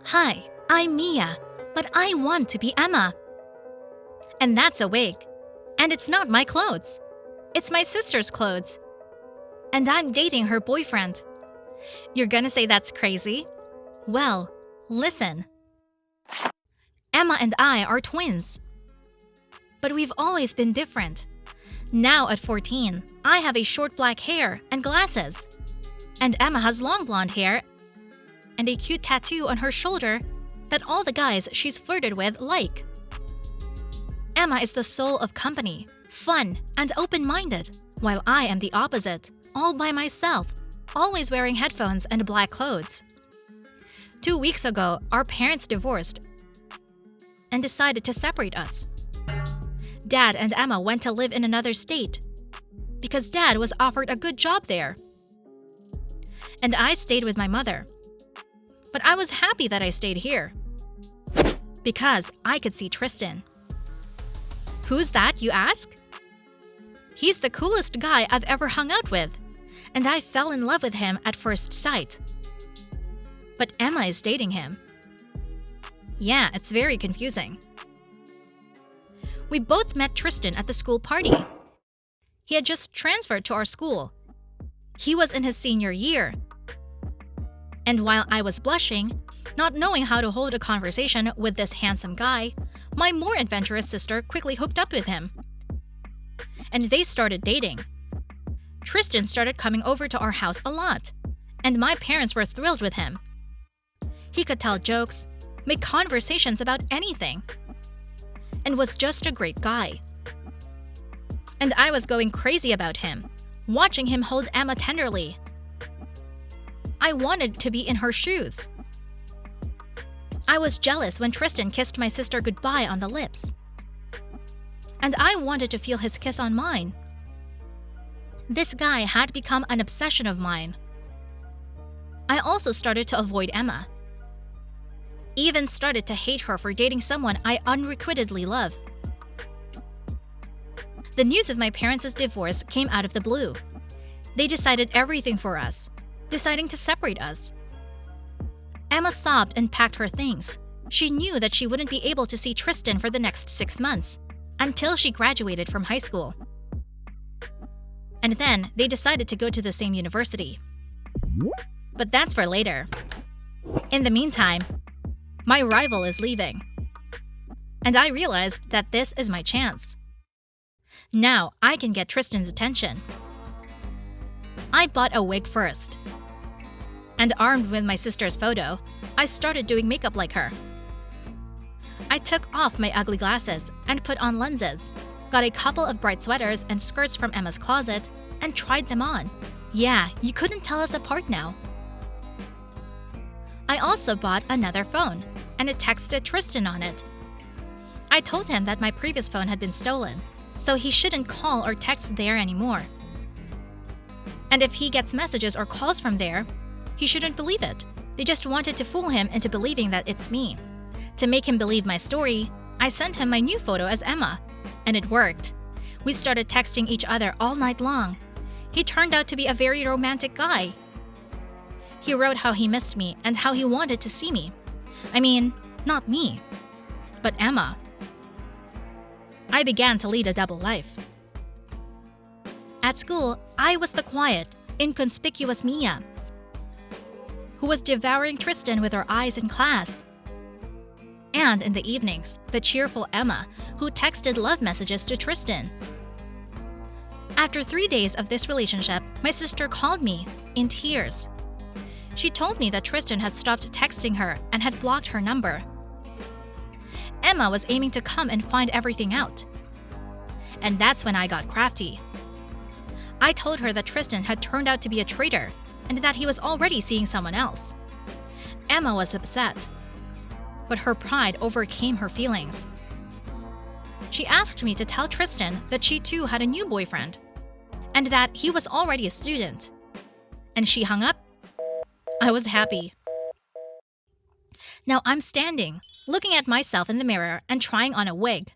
Hi, I'm Mia, but I want to be Emma. And that's a wig. And it's not my clothes. It's my sister's clothes. And I'm dating her boyfriend. You're gonna say that's crazy? Well, listen. Emma and I are twins. But we've always been different. Now at 14, I have a short black hair and glasses. And Emma has long blonde hair and a cute tattoo on her shoulder that all the guys she's flirted with like. Emma is the soul of company, fun, and open-minded, while I am the opposite, all by myself, always wearing headphones and black clothes. 2 weeks ago, our parents divorced and decided to separate us. Dad and Emma went to live in another state because Dad was offered a good job there. And I stayed with my mother. But I was happy that I stayed here because I could see Tristan. Who's that, you ask? He's the coolest guy I've ever hung out with, and I fell in love with him at first sight. But Emma is dating him. Yeah, it's very confusing. We both met Tristan at the school party. He had just transferred to our school. He was in his senior year. And while I was blushing, not knowing how to hold a conversation with this handsome guy, my more adventurous sister quickly hooked up with him. And they started dating. Tristan started coming over to our house a lot, and my parents were thrilled with him. He could tell jokes, make conversations about anything, and was just a great guy. And I was going crazy about him, watching him hold Emma tenderly. I wanted to be in her shoes. I was jealous when Tristan kissed my sister goodbye on the lips. And I wanted to feel his kiss on mine. This guy had become an obsession of mine. I also started to avoid Emma. Even started to hate her for dating someone I unrequitedly love. The news of my parents' divorce came out of the blue. They decided everything for us, deciding to separate us. Emma sobbed and packed her things. She knew that she wouldn't be able to see Tristan for the next 6 months, until she graduated from high school. And then they decided to go to the same university. But that's for later. In the meantime, my rival is leaving. And I realized that this is my chance. Now I can get Tristan's attention. I bought a wig first. And armed with my sister's photo, I started doing makeup like her. I took off my ugly glasses and put on lenses, got a couple of bright sweaters and skirts from Emma's closet, and tried them on. Yeah, you couldn't tell us apart now. I also bought another phone, and it texted Tristan on it. I told him that my previous phone had been stolen, so he shouldn't call or text there anymore. And if he gets messages or calls from there, he shouldn't believe it. They just wanted to fool him into believing that it's me. To make him believe my story, I sent him my new photo as Emma. And it worked. We started texting each other all night long. He turned out to be a very romantic guy. He wrote how he missed me and how he wanted to see me. I mean, not me, but Emma. I began to lead a double life. At school, I was the quiet, inconspicuous Mia, who was devouring Tristan with her eyes in class. And in the evenings, the cheerful Emma, who texted love messages to Tristan. After 3 days of this relationship, my sister called me, in tears. She told me that Tristan had stopped texting her and had blocked her number. Emma was aiming to come and find everything out. And that's when I got crafty. I told her that Tristan had turned out to be a traitor and that he was already seeing someone else. Emma was upset, but her pride overcame her feelings. She asked me to tell Tristan that she too had a new boyfriend, and that he was already a student. And she hung up. I was happy. Now I'm standing, looking at myself in the mirror and trying on a wig.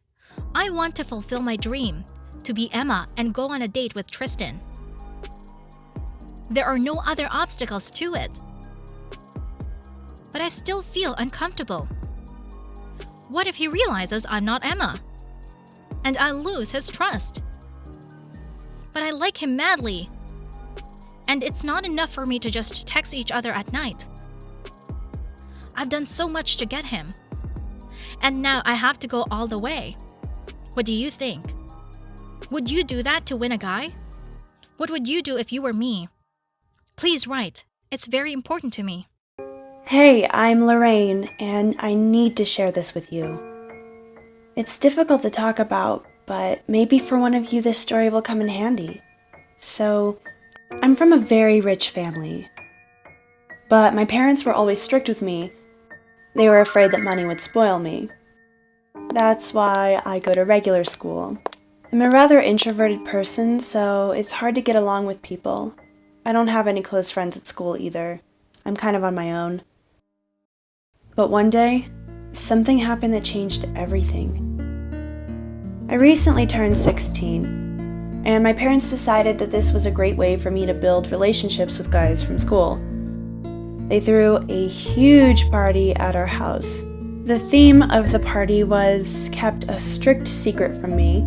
I want to fulfill my dream, to be Emma and go on a date with Tristan. There are no other obstacles to it. but I still feel uncomfortable. What if he realizes I'm not Emma? And I lose his trust? But I like him madly. And it's not enough for me to just text each other at night. I've done so much to get him. And now I have to go all the way. What do you think? Would you do that to win a guy? What would you do if you were me? Please write. It's very important to me. Hey, I'm Lorraine, and I need to share this with you. It's difficult to talk about, but maybe for one of you this story will come in handy. So, I'm from a very rich family. But my parents were always strict with me. They were afraid that money would spoil me. That's why I go to regular school. I'm a rather introverted person, so it's hard to get along with people. I don't have any close friends at school either. I'm kind of on my own. But one day, something happened that changed everything. I recently turned 16, and my parents decided that this was a great way for me to build relationships with guys from school. They threw a huge party at our house. The theme of the party was kept a strict secret from me,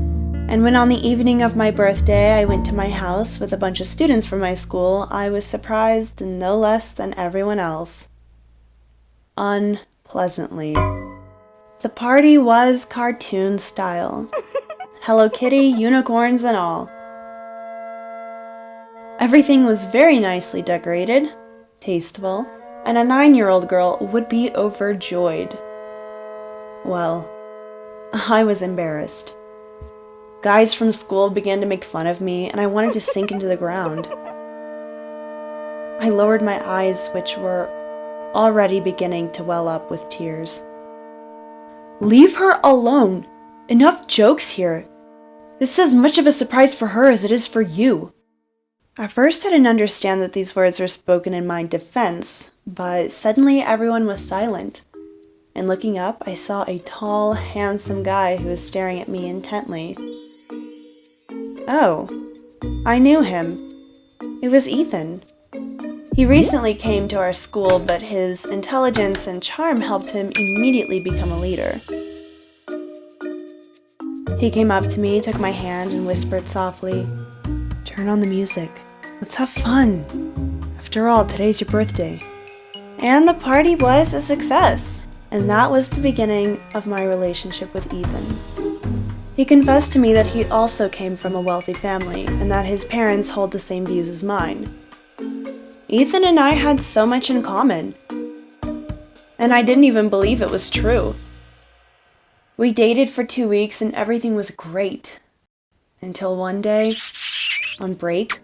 and when on the evening of my birthday I went to my house with a bunch of students from my school, I was surprised no less than everyone else. Unpleasantly. The party was cartoon style. Hello Kitty, unicorns and all. Everything was very nicely decorated, tasteful, and a 9-year-old girl would be overjoyed. Well, I was embarrassed. Guys from school began to make fun of me, and I wanted to sink into the ground. I lowered my eyes, which were already beginning to well up with tears. Leave her alone! Enough jokes here! This is as much of a surprise for her as it is for you. At first I didn't understand that these words were spoken in my defense, but suddenly everyone was silent. And looking up, I saw a tall, handsome guy who was staring at me intently. Oh, I knew him. It was Ethan. He recently came to our school, but his intelligence and charm helped him immediately become a leader. He came up to me, took my hand, and whispered softly, "Turn on the music. Let's have fun. After all, today's your birthday." And the party was a success, and that was the beginning of my relationship with Ethan. He confessed to me that he also came from a wealthy family, and that his parents hold the same views as mine. Ethan and I had so much in common, and I didn't even believe it was true. We dated for 2 weeks and everything was great. Until one day, on break,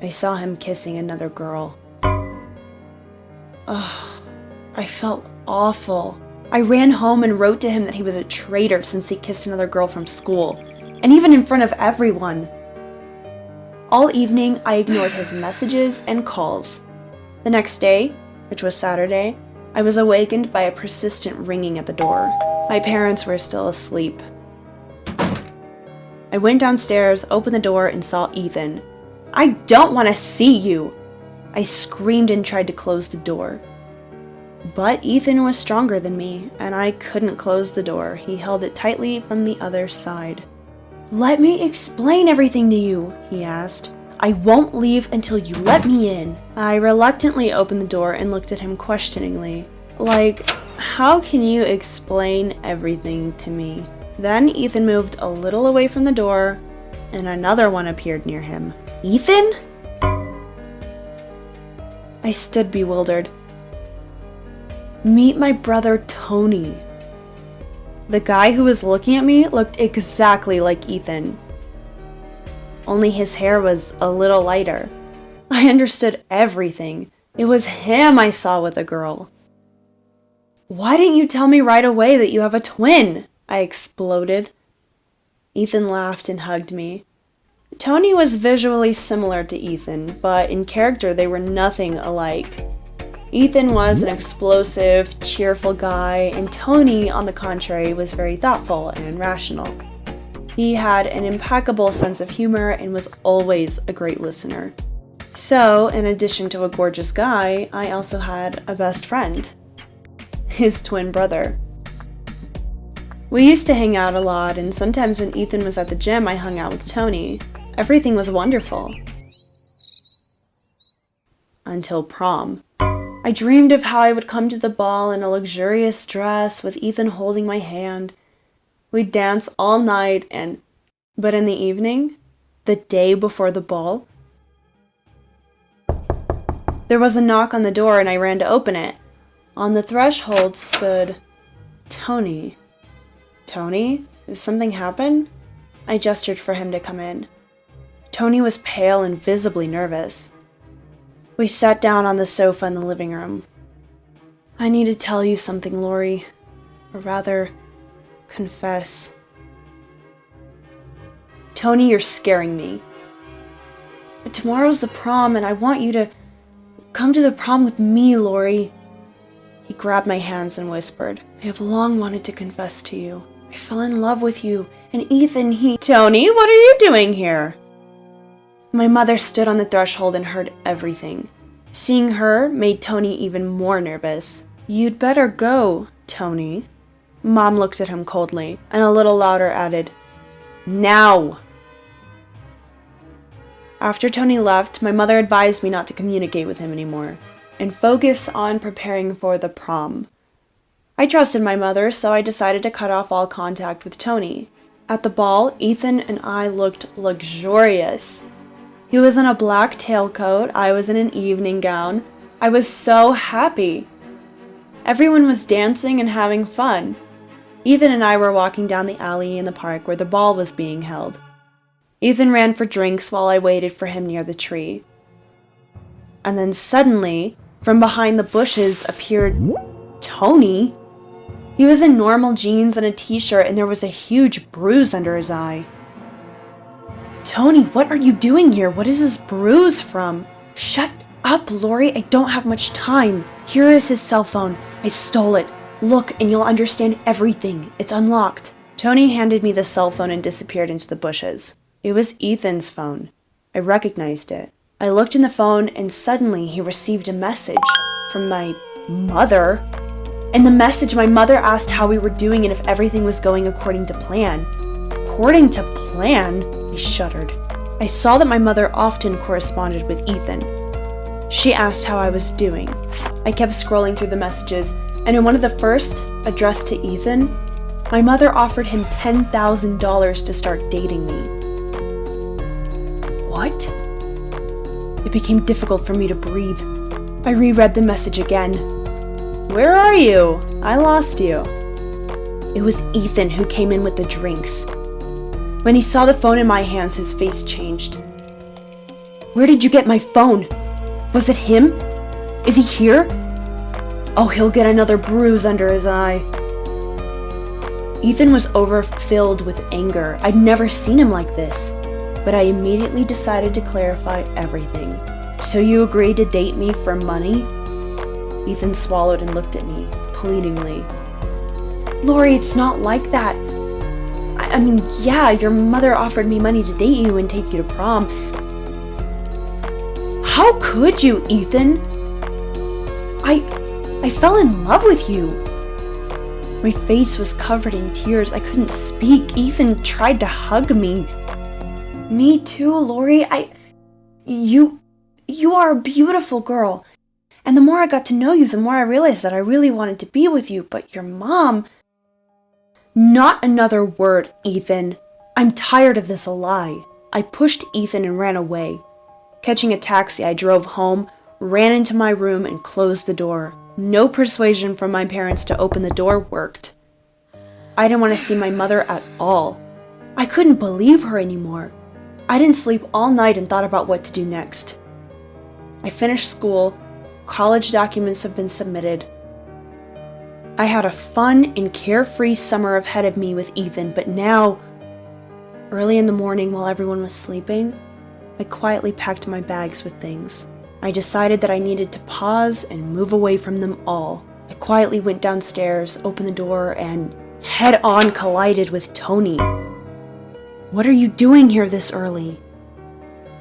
I saw him kissing another girl. I felt awful. I ran home and wrote to him that he was a traitor since he kissed another girl from school, and even in front of everyone. All evening, I ignored his messages and calls. The next day, which was Saturday, I was awakened by a persistent ringing at the door. My parents were still asleep. I went downstairs, opened the door, and saw Ethan. "I don't want to see you!" I screamed and tried to close the door. But Ethan was stronger than me, and I couldn't close the door. He held it tightly from the other side. "Let me explain everything to you," he asked. "I won't leave until you let me in." I reluctantly opened the door and looked at him questioningly. Like, how can you explain everything to me? Then Ethan moved a little away from the door, and another one appeared near him. "Ethan?" I stood bewildered. "Meet my brother Tony." The guy who was looking at me looked exactly like Ethan. Only his hair was a little lighter. I understood everything. It was him I saw with a girl. "Why didn't you tell me right away that you have a twin?" I exploded. Ethan laughed and hugged me. Tony was visually similar to Ethan, but in character they were nothing alike. Ethan was an explosive, cheerful guy, and Tony, on the contrary, was very thoughtful and rational. He had an impeccable sense of humor and was always a great listener. So, in addition to a gorgeous guy, I also had a best friend. His twin brother. We used to hang out a lot, and sometimes when Ethan was at the gym, I hung out with Tony. Everything was wonderful. Until prom. I dreamed of how I would come to the ball in a luxurious dress with Ethan holding my hand. We'd dance all night but in the evening, the day before the ball, there was a knock on the door and I ran to open it. On the threshold stood Tony. Tony? Did something happen? I gestured for him to come in. Tony was pale and visibly nervous. We sat down on the sofa in the living room. I need to tell you something, Lori. Or rather, confess. Tony, you're scaring me. But tomorrow's the prom and I want you to come to the prom with me, Lori. He grabbed my hands and whispered, I have long wanted to confess to you. I fell in love with you, and Ethan, Tony, what are you doing here? My mother stood on the threshold and heard everything. Seeing her made Tony even more nervous. You'd better go, Tony. Mom looked at him coldly, and a little louder added, Now! After Tony left, my mother advised me not to communicate with him anymore, and focus on preparing for the prom. I trusted my mother, so I decided to cut off all contact with Tony. At the ball, Ethan and I looked luxurious. He was in a black tailcoat, I was in an evening gown. I was so happy. Everyone was dancing and having fun. Ethan and I were walking down the alley in the park where the ball was being held. Ethan ran for drinks while I waited for him near the tree. And then suddenly, from behind the bushes appeared Tony. He was in normal jeans and a t-shirt, and there was a huge bruise under his eye. Tony, what are you doing here? What is this bruise from? Shut up, Lori. I don't have much time. Here is his cell phone. I stole it. Look, and you'll understand everything. It's unlocked. Tony handed me the cell phone and disappeared into the bushes. It was Ethan's phone. I recognized it. I looked in the phone, and suddenly he received a message from my mother. In the message, my mother asked how we were doing and if everything was going according to plan. According to plan? I shuddered. I saw that my mother often corresponded with Ethan. She asked how I was doing. I kept scrolling through the messages, and in one of the first, addressed to Ethan, my mother offered him $10,000 to start dating me. What? It became difficult for me to breathe. I reread the message again. Where are you? I lost you. It was Ethan who came in with the drinks. When he saw the phone in my hands, his face changed. Where did you get my phone? Was it him? Is he here? Oh, he'll get another bruise under his eye. Ethan was overfilled with anger. I'd never seen him like this. But I immediately decided to clarify everything. So you agreed to date me for money? Ethan swallowed and looked at me, pleadingly. Lori, it's not like that. I mean, yeah, your mother offered me money to date you and take you to prom. How could you, Ethan? I fell in love with you. My face was covered in tears. I couldn't speak. Ethan tried to hug me. Me too, Lori. You are a beautiful girl. And the more I got to know you, the more I realized that I really wanted to be with you. But your mom... Not another word, Ethan. I'm tired of this lie. I pushed Ethan and ran away. Catching a taxi, I drove home, ran into my room, and closed the door. No persuasion from my parents to open the door worked. I didn't want to see my mother at all. I couldn't believe her anymore. I didn't sleep all night and thought about what to do next. I finished school. College documents have been submitted. I had a fun and carefree summer ahead of me with Ethan, but now, early in the morning while everyone was sleeping, I quietly packed my bags with things. I decided that I needed to pause and move away from them all. I quietly went downstairs, opened the door, and head-on collided with Tony. What are you doing here this early?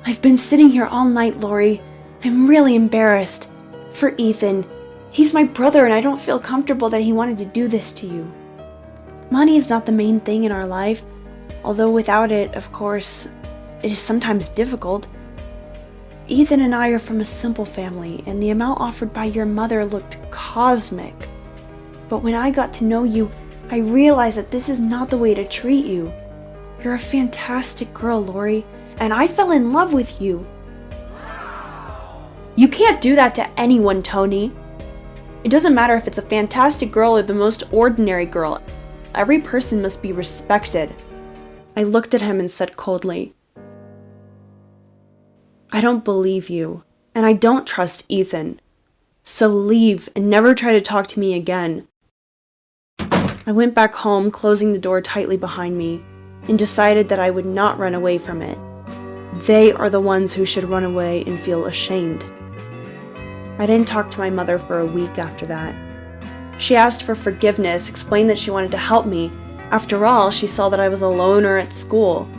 I've been sitting here all night, Lori. I'm really embarrassed. For Ethan. He's my brother and I don't feel comfortable that he wanted to do this to you. Money is not the main thing in our life, although without it, of course, it is sometimes difficult. Ethan and I are from a simple family, and the amount offered by your mother looked cosmic. But when I got to know you, I realized that this is not the way to treat you. You're a fantastic girl, Lori, and I fell in love with you. You can't do that to anyone, Tony. It doesn't matter if it's a fantastic girl or the most ordinary girl. Every person must be respected. I looked at him and said coldly, I don't believe you, and I don't trust Ethan. So leave and never try to talk to me again. I went back home, closing the door tightly behind me, and decided that I would not run away from it. They are the ones who should run away and feel ashamed. I didn't talk to my mother for a week after that. She asked for forgiveness, explained that she wanted to help me. After all, she saw that I was a loner at school.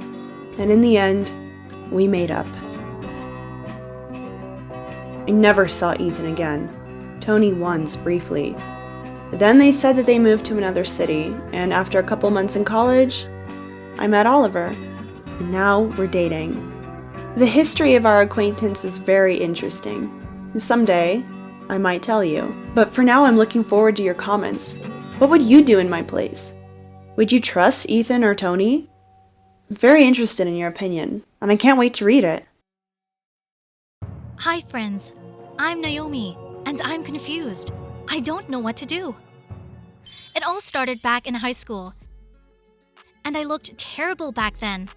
And in the end, we made up. I never saw Ethan again. Tony once, briefly. Then they said that they moved to another city, and after a couple months in college, I met Oliver. And now we're dating. The history of our acquaintance is very interesting. Someday, I might tell you. But for now, I'm looking forward to your comments. What would you do in my place? Would you trust Ethan or Tony? I'm very interested in your opinion, and I can't wait to read it. Hi friends, I'm Naomi, and I'm confused. I don't know what to do. It all started back in high school. And I looked terrible back then.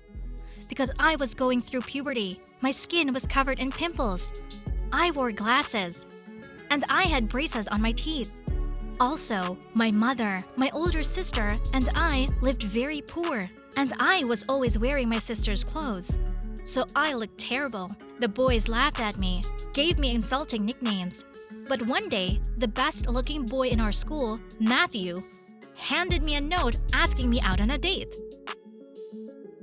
Because I was going through puberty, my skin was covered in pimples. I wore glasses. And I had braces on my teeth. Also, my mother, my older sister, and I lived very poor. And I was always wearing my sister's clothes. So I looked terrible. The boys laughed at me, gave me insulting nicknames. But one day, the best-looking boy in our school, Matthew, handed me a note asking me out on a date.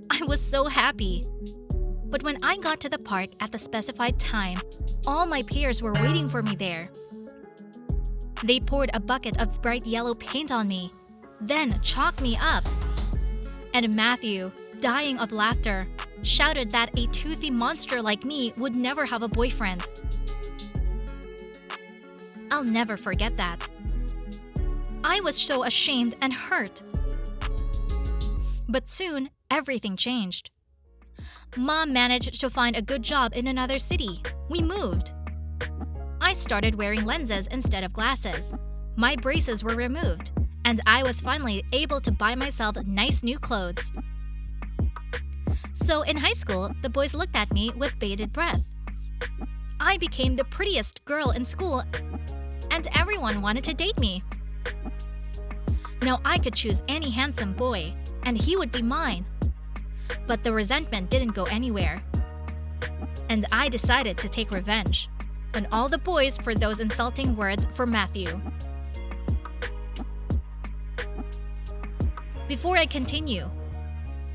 I was so happy. But when I got to the park at the specified time, all my peers were waiting for me there. They poured a bucket of bright yellow paint on me, then chalked me up. And Matthew, dying of laughter, shouted that a toothy monster like me would never have a boyfriend. I'll never forget that. I was so ashamed and hurt. But soon, everything changed. Mom managed to find a good job in another city. We moved. I started wearing lenses instead of glasses. My braces were removed, and I was finally able to buy myself nice new clothes. So in high school, the boys looked at me with bated breath. I became the prettiest girl in school, and everyone wanted to date me. Now I could choose any handsome boy, and he would be mine. But the resentment didn't go anywhere. And I decided to take revenge on all the boys for those insulting words for Matthew. Before I continue,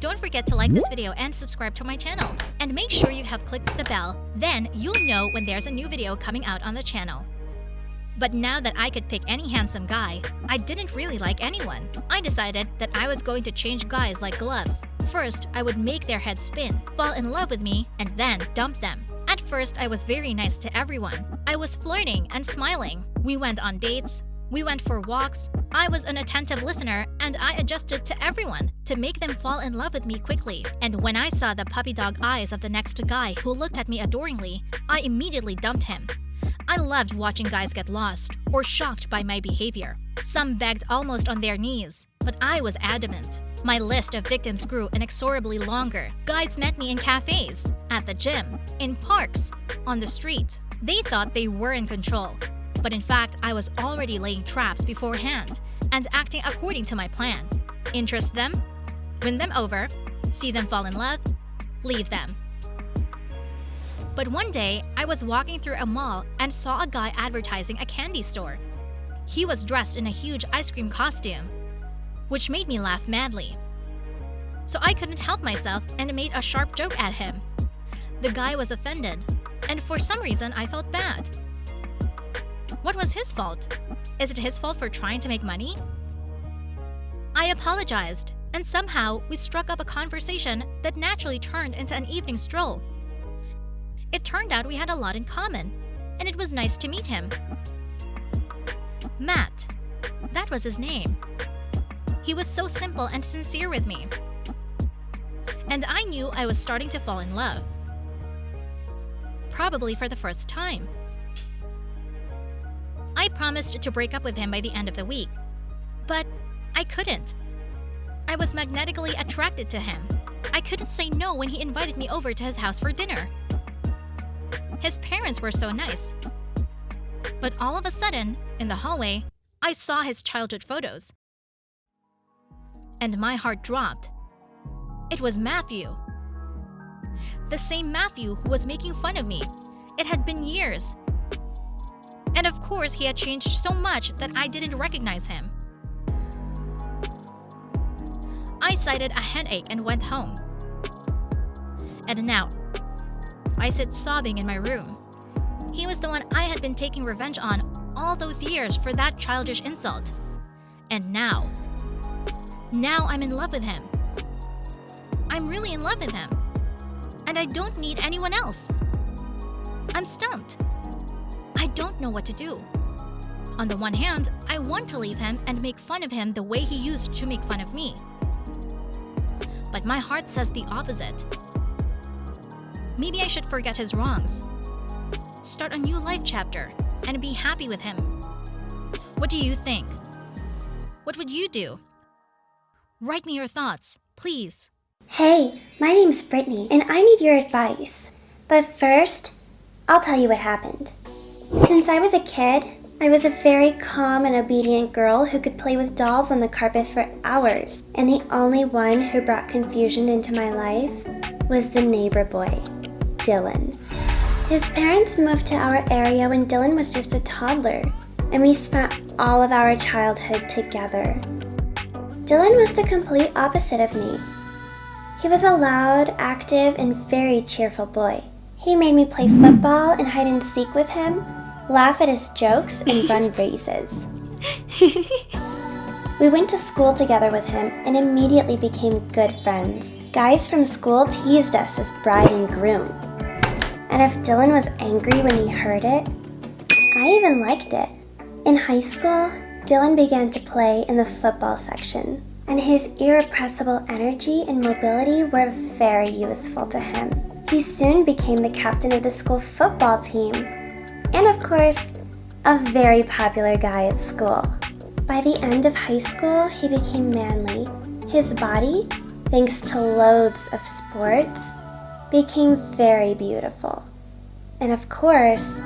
don't forget to like this video and subscribe to my channel. And make sure you have clicked the bell, then you'll know when there's a new video coming out on the channel. But now that I could pick any handsome guy, I didn't really like anyone. I decided that I was going to change guys like gloves. First, I would make their heads spin, fall in love with me, and then dump them. At first, I was very nice to everyone. I was flirting and smiling. We went on dates. We went for walks. I was an attentive listener, and I adjusted to everyone to make them fall in love with me quickly. And when I saw the puppy dog eyes of the next guy who looked at me adoringly, I immediately dumped him. I loved watching guys get lost or shocked by my behavior. Some begged almost on their knees, but I was adamant. My list of victims grew inexorably longer. Guys met me in cafes, at the gym, in parks, on the street. They thought they were in control, but in fact, I was already laying traps beforehand and acting according to my plan. Interest them, win them over, see them fall in love, leave them. But one day, I was walking through a mall and saw a guy advertising a candy store. He was dressed in a huge ice cream costume, which made me laugh madly. So I couldn't help myself and made a sharp joke at him. The guy was offended And for some reason, I felt bad. What was his fault? Is it his fault for trying to make money? I apologized, and somehow we struck up a conversation that naturally turned into an evening stroll. It turned out we had a lot in common, and it was nice to meet him. Matt. That was his name. He was so simple and sincere with me. And I knew I was starting to fall in love. Probably for the first time. I promised to break up with him by the end of the week, but I couldn't. I was magnetically attracted to him. I couldn't say no when he invited me over to his house for dinner. His parents were so nice. But all of a sudden, in the hallway, I saw his childhood photos. And my heart dropped. It was Matthew. The same Matthew who was making fun of me. It had been years. And of course, he had changed so much that I didn't recognize him. I cited a headache and went home. And now, I sit sobbing in my room. He was the one I had been taking revenge on all those years for that childish insult. And now I'm in love with him. I'm really in love with him. And I don't need anyone else. I'm stumped. I don't know what to do. On the one hand, I want to leave him and make fun of him the way he used to make fun of me. But my heart says the opposite. Maybe I should forget his wrongs, start a new life chapter, and be happy with him. What do you think? What would you do? Write me your thoughts, please. Hey, my name's Brittany, and I need your advice. But first, I'll tell you what happened. Since I was a kid, I was a very calm and obedient girl who could play with dolls on the carpet for hours, and the only one who brought confusion into my life was the neighbor boy, Dylan. His parents moved to our area when Dylan was just a toddler, and we spent all of our childhood together. Dylan was the complete opposite of me. He was a loud, active, and very cheerful boy. He made me play football and hide and seek with him, laugh at his jokes, and run races. We went to school together with him and immediately became good friends. Guys from school teased us as bride and groom. And if Dylan was angry when he heard it, I even liked it. In high school, Dylan began to play in the football section, and his irrepressible energy and mobility were very useful to him. He soon became the captain of the school football team, and of course, a very popular guy at school. By the end of high school, he became manly. His body, thanks to loads of sports, became very beautiful. And of course,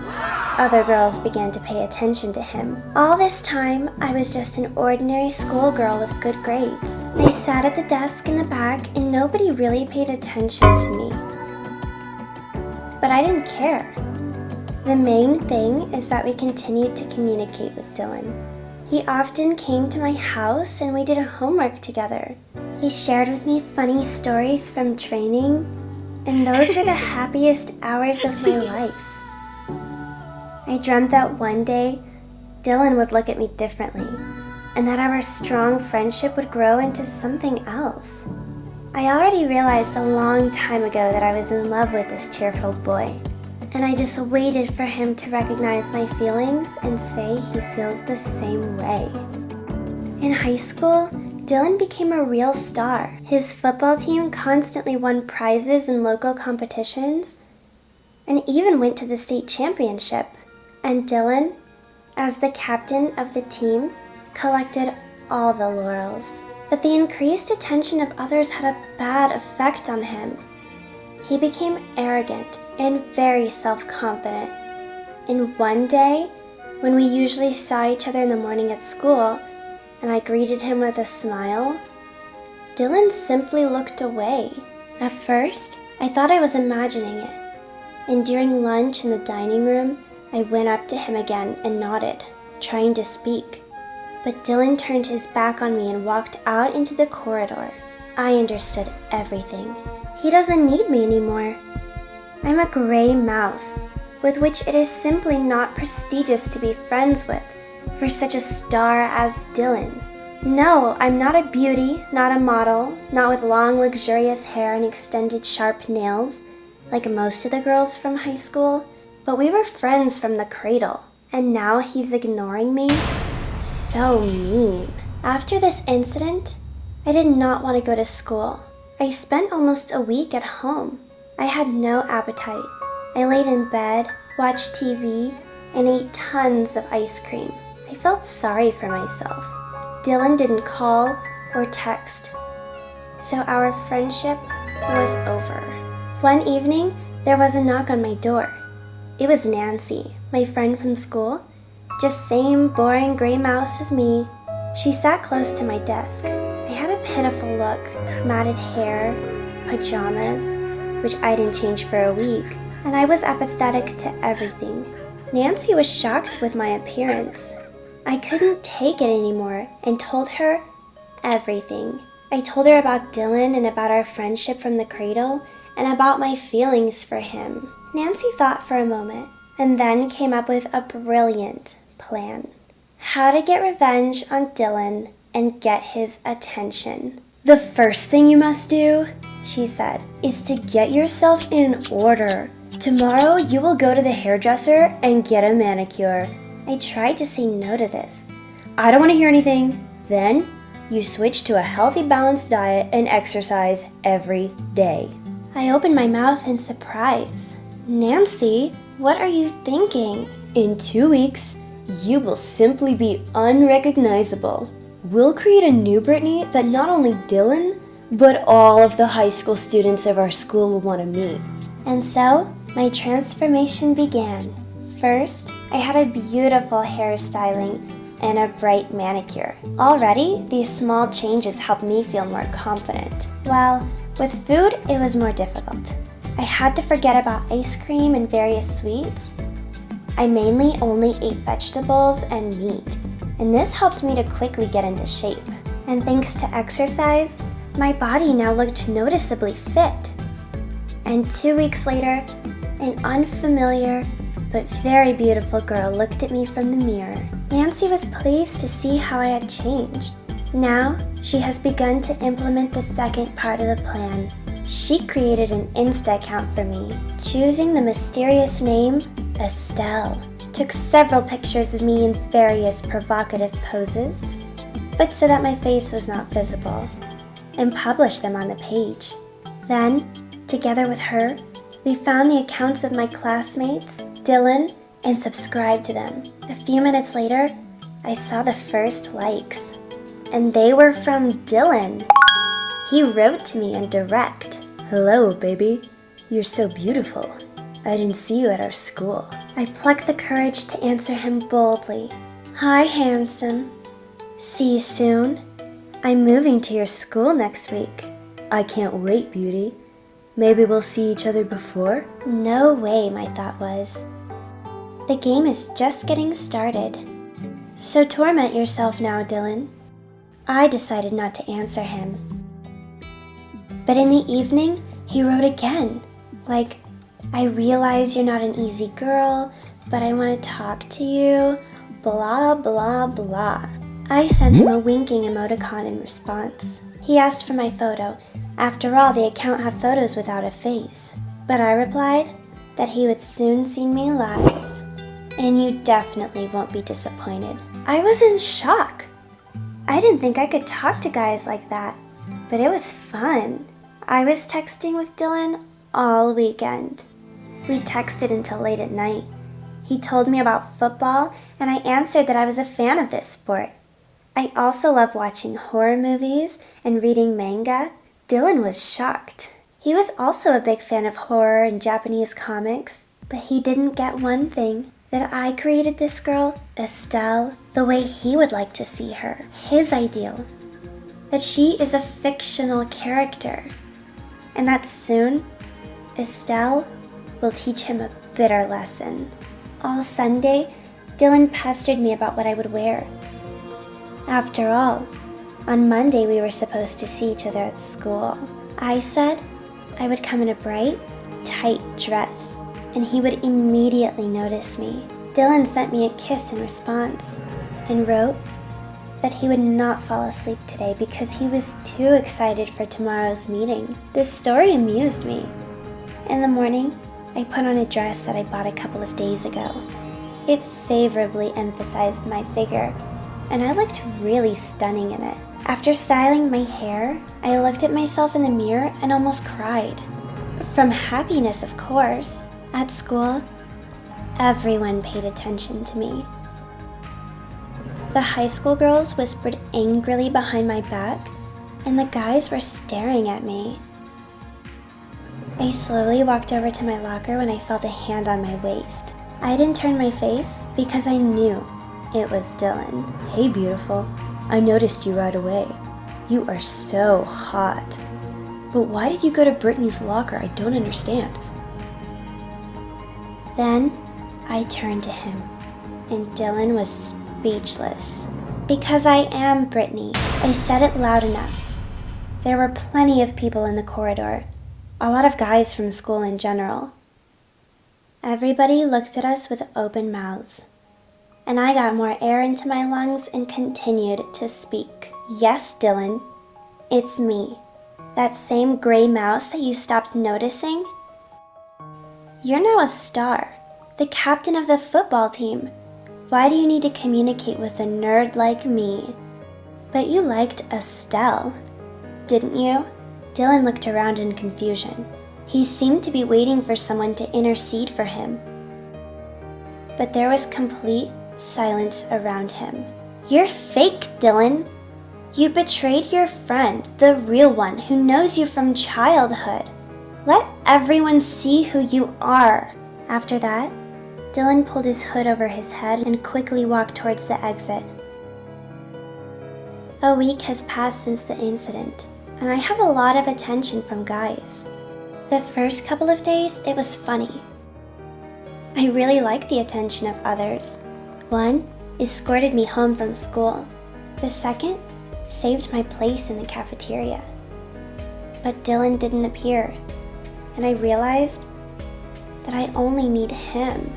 other girls began to pay attention to him. All this time, I was just an ordinary schoolgirl with good grades. I sat at the desk in the back and nobody really paid attention to me. But I didn't care. The main thing is that we continued to communicate with Dylan. He often came to my house and we did homework together. He shared with me funny stories from training, and those were the happiest hours of my life. I dreamt that one day, Dylan would look at me differently, and that our strong friendship would grow into something else. I already realized a long time ago that I was in love with this cheerful boy, and I just waited for him to recognize my feelings and say he feels the same way. In high school, Dylan became a real star. His football team constantly won prizes in local competitions and even went to the state championship. And Dylan, as the captain of the team, collected all the laurels. But the increased attention of others had a bad effect on him. He became arrogant and very self-confident. And one day, when we usually saw each other in the morning at school, and I greeted him with a smile, Dylan simply looked away. At first, I thought I was imagining it. And during lunch in the dining room, I went up to him again and nodded, trying to speak. But Dylan turned his back on me and walked out into the corridor. I understood everything. He doesn't need me anymore. I'm a gray mouse, with which it is simply not prestigious to be friends with for such a star as Dylan. No, I'm not a beauty, not a model, not with long luxurious hair and extended sharp nails, like most of the girls from high school, but we were friends from the cradle, and now he's ignoring me? So mean. After this incident, I did not want to go to school. I spent almost a week at home. I had no appetite. I laid in bed, watched TV, and ate tons of ice cream. I felt sorry for myself. Dylan didn't call or text, so our friendship was over. One evening, there was a knock on my door. It was Nancy, my friend from school, just same boring gray mouse as me. She sat close to my desk. I had a pitiful look, matted hair, pajamas, which I didn't change for a week, and I was apathetic to everything. Nancy was shocked with my appearance. I couldn't take it anymore and told her everything. I told her about Dylan and about our friendship from the cradle and about my feelings for him. Nancy thought for a moment and then came up with a brilliant plan. How to get revenge on Dylan and get his attention. The first thing you must do, she said, is to get yourself in order. Tomorrow you will go to the hairdresser and get a manicure. I tried to say no to this. I don't want to hear anything. Then you switch to a healthy, balanced diet and exercise every day. I opened my mouth in surprise. Nancy, what are you thinking? In 2 weeks, you will simply be unrecognizable. We'll create a new Brittany that not only Dylan, but all of the high school students of our school will want to meet. And so, my transformation began. First, I had a beautiful hairstyling and a bright manicure. Already, these small changes helped me feel more confident. Well, with food, it was more difficult. I had to forget about ice cream and various sweets. I mainly only ate vegetables and meat, and this helped me to quickly get into shape. And thanks to exercise, my body now looked noticeably fit. And 2 weeks later, an unfamiliar but very beautiful girl looked at me from the mirror. Nancy was pleased to see how I had changed. Now, she has begun to implement the second part of the plan. She created an Insta account for me, choosing the mysterious name Estelle. Took several pictures of me in various provocative poses, but so that my face was not visible, and published them on the page. Then, together with her, we found the accounts of my classmates, Dylan, and subscribed to them. A few minutes later, I saw the first likes, and they were from Dylan. He wrote to me in direct. Hello, baby. You're so beautiful. I didn't see you at our school. I plucked the courage to answer him boldly. Hi, handsome. See you soon. I'm moving to your school next week. I can't wait, beauty. Maybe we'll see each other before? No way, my thought was. The game is just getting started. So torment yourself now, Dylan. I decided not to answer him. But in the evening, he wrote again. Like, I realize you're not an easy girl, but I want to talk to you, blah, blah, blah. I sent him a winking emoticon in response. He asked for my photo. After all, the account had photos without a face. But I replied that he would soon see me live. And you definitely won't be disappointed. I was in shock. I didn't think I could talk to guys like that, but it was fun. I was texting with Dylan all weekend. We texted until late at night. He told me about football, and I answered that I was a fan of this sport. I also love watching horror movies and reading manga. Dylan was shocked. He was also a big fan of horror and Japanese comics, but he didn't get one thing, that I created this girl, Estelle, the way he would like to see her, his ideal. That she is a fictional character, and that soon, Estelle will teach him a bitter lesson. All Sunday, Dylan pestered me about what I would wear. After all, on Monday we were supposed to see each other at school. I said I would come in a bright, tight dress and he would immediately notice me. Dylan sent me a kiss in response and wrote that he would not fall asleep today because he was too excited for tomorrow's meeting. This story amused me. In the morning, I put on a dress that I bought a couple of days ago. It favorably emphasized my figure, and I looked really stunning in it. After styling my hair, I looked at myself in the mirror and almost cried. From happiness, of course. At school, everyone paid attention to me. The high school girls whispered angrily behind my back, and the guys were staring at me. I slowly walked over to my locker when I felt a hand on my waist. I didn't turn my face because I knew it was Dylan. Hey, beautiful. I noticed you right away. You are so hot. But why did you go to Brittany's locker? I don't understand. Then I turned to him, and Dylan was speechless. Because I am Brittany. I said it loud enough. There were plenty of people in the corridor, a lot of guys from school in general. Everybody looked at us with open mouths, and I got more air into my lungs and continued to speak. Yes, Dylan, it's me. That same gray mouse that you stopped noticing? You're now a star, the captain of the football team. Why do you need to communicate with a nerd like me? But you liked Estelle, didn't you? Dylan looked around in confusion. He seemed to be waiting for someone to intercede for him. But there was complete silence around him. You're fake, Dylan. You betrayed your friend, the real one who knows you from childhood. Let everyone see who you are. After that, Dylan pulled his hood over his head and quickly walked towards the exit. A week has passed since the incident, and I have a lot of attention from guys. The first couple of days, it was funny. I really liked the attention of others. One escorted me home from school. The second saved my place in the cafeteria. But Dylan didn't appear, and I realized that I only need him.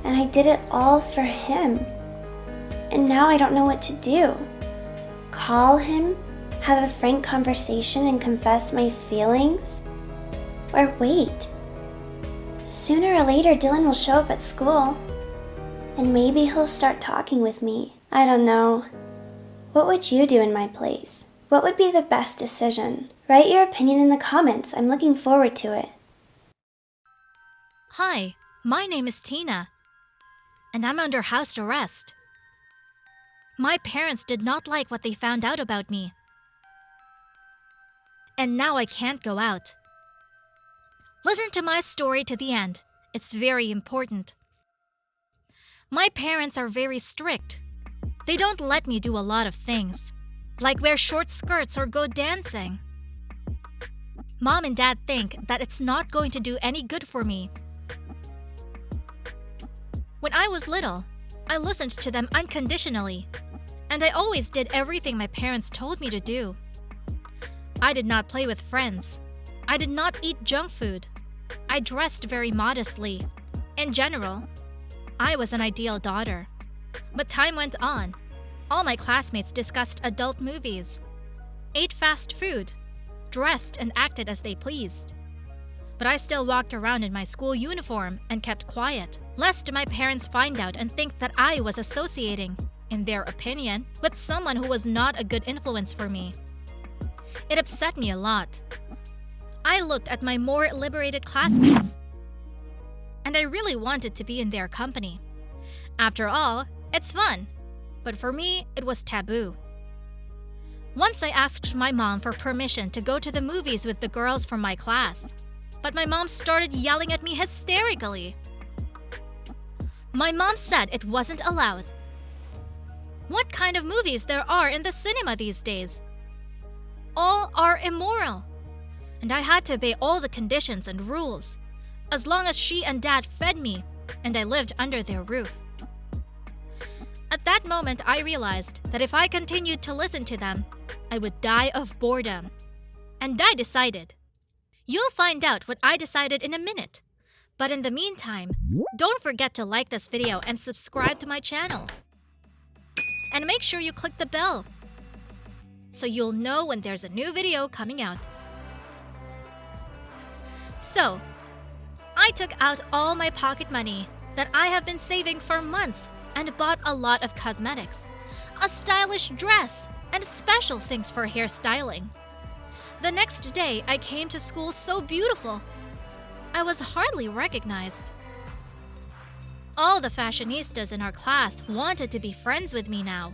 And I did it all for him. And now I don't know what to do. Call him, have a frank conversation and confess my feelings? Or wait. Sooner or later, Dylan will show up at school. And maybe he'll start talking with me. I don't know. What would you do in my place? What would be the best decision? Write your opinion in the comments. I'm looking forward to it. Hi, my name is Tina, and I'm under house arrest. My parents did not like what they found out about me. And now I can't go out. Listen to my story to the end. It's very important. My parents are very strict. They don't let me do a lot of things, like wear short skirts or go dancing. Mom and Dad think that it's not going to do any good for me. When I was little, I listened to them unconditionally, and I always did everything my parents told me to do. I did not play with friends. I did not eat junk food. I dressed very modestly. In general, I was an ideal daughter. But time went on. All my classmates discussed adult movies, ate fast food, dressed and acted as they pleased. But I still walked around in my school uniform and kept quiet, lest my parents find out and think that I was associating, in their opinion, with someone who was not a good influence for me. It upset me a lot. I looked at my more liberated classmates, and I really wanted to be in their company. After all, it's fun, but for me, it was taboo. Once I asked my mom for permission to go to the movies with the girls from my class, but my mom started yelling at me hysterically. My mom said it wasn't allowed. What kind of movies there are in the cinema these days? All are immoral, and I had to obey all the conditions and rules, as long as she and Dad fed me and I lived under their roof. At that moment, I realized that if I continued to listen to them, I would die of boredom. And I decided. You'll find out what I decided in a minute. But in the meantime, don't forget to like this video and subscribe to my channel. And make sure you click the bell so you'll know when there's a new video coming out. So, I took out all my pocket money that I have been saving for months and bought a lot of cosmetics, a stylish dress, and special things for hairstyling. The next day, I came to school so beautiful. I was hardly recognized. All the fashionistas in our class wanted to be friends with me now.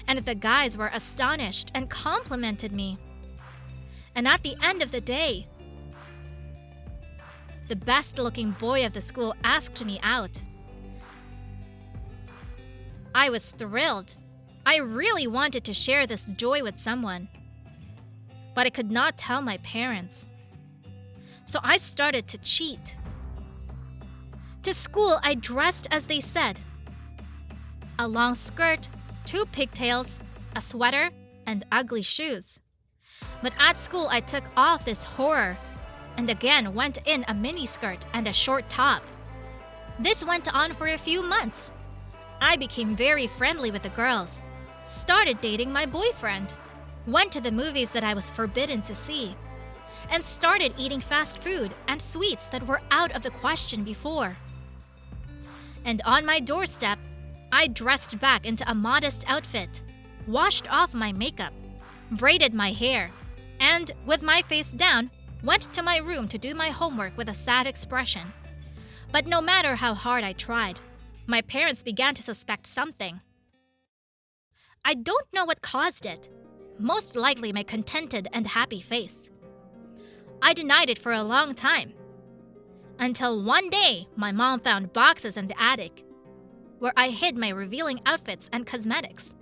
And the guys were astonished and complimented me. And at the end of the day, the best-looking boy of the school asked me out. I was thrilled. I really wanted to share this joy with someone. But I could not tell my parents. So I started to cheat. To school, I dressed as they said. A long skirt, 2 pigtails, a sweater, and ugly shoes. But at school, I took off this horror and again went in a miniskirt and a short top. This went on for a few months. I became very friendly with the girls, started dating my boyfriend, went to the movies that I was forbidden to see, and started eating fast food and sweets that were out of the question before. And on my doorstep, I dressed back into a modest outfit, washed off my makeup, braided my hair, and, with my face down, went to my room to do my homework with a sad expression. But no matter how hard I tried, my parents began to suspect something. I don't know what caused it. Most likely my contented and happy face. I denied it for a long time. Until one day, my mom found boxes in the attic, where I hid my revealing outfits and cosmetics.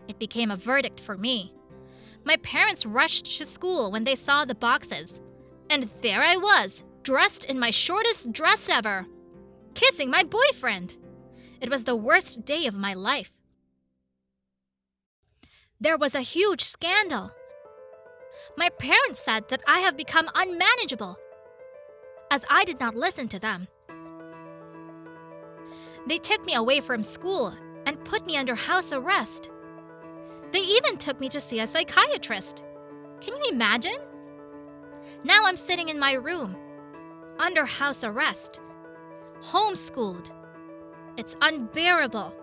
It became a verdict for me. My parents rushed to school when they saw the boxes, and there I was, dressed in my shortest dress ever, kissing my boyfriend. It was the worst day of my life. There was a huge scandal. My parents said that I have become unmanageable, as I did not listen to them. They took me away from school and put me under house arrest. They even took me to see a psychiatrist. Can you imagine? Now I'm sitting in my room, under house arrest, homeschooled. It's unbearable.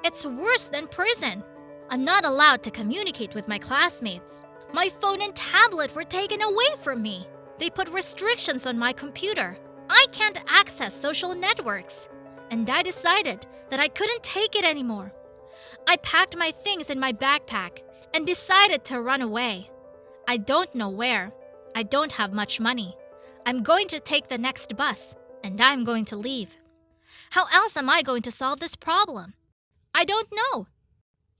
It's worse than prison. I'm not allowed to communicate with my classmates. My phone and tablet were taken away from me. They put restrictions on my computer. I can't access social networks. And I decided that I couldn't take it anymore. I packed my things in my backpack and decided to run away. I don't know where. I don't have much money. I'm going to take the next bus, and I'm going to leave. How else am I going to solve this problem? I don't know.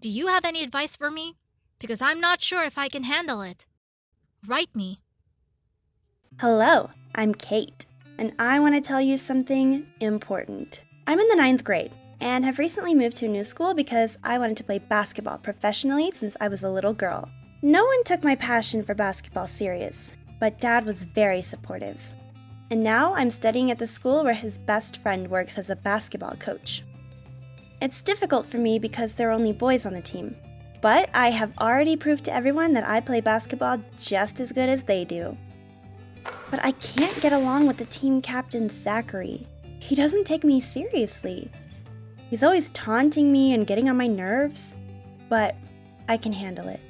Do you have any advice for me? Because I'm not sure if I can handle it. Write me. Hello, I'm Kate, and I want to tell you something important. I'm in the 9th grade and have recently moved to a new school because I wanted to play basketball professionally since I was a little girl. No one took my passion for basketball serious, but Dad was very supportive. And now I'm studying at the school where his best friend works as a basketball coach. It's difficult for me because there are only boys on the team, but I have already proved to everyone that I play basketball just as good as they do. But I can't get along with the team captain, Zachary. He doesn't take me seriously. He's always taunting me and getting on my nerves, but I can handle it.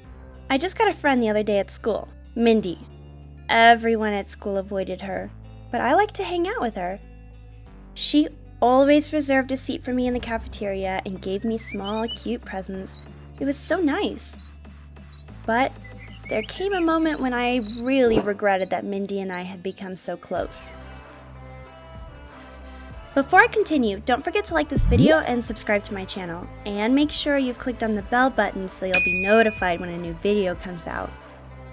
I just got a friend the other day at school, Mindy. Everyone at school avoided her, but I like to hang out with her. She always reserved a seat for me in the cafeteria and gave me small, cute presents. It was so nice. But there came a moment when I really regretted that Mindy and I had become so close. Before I continue, don't forget to like this video and subscribe to my channel. And make sure you've clicked on the bell button so you'll be notified when a new video comes out.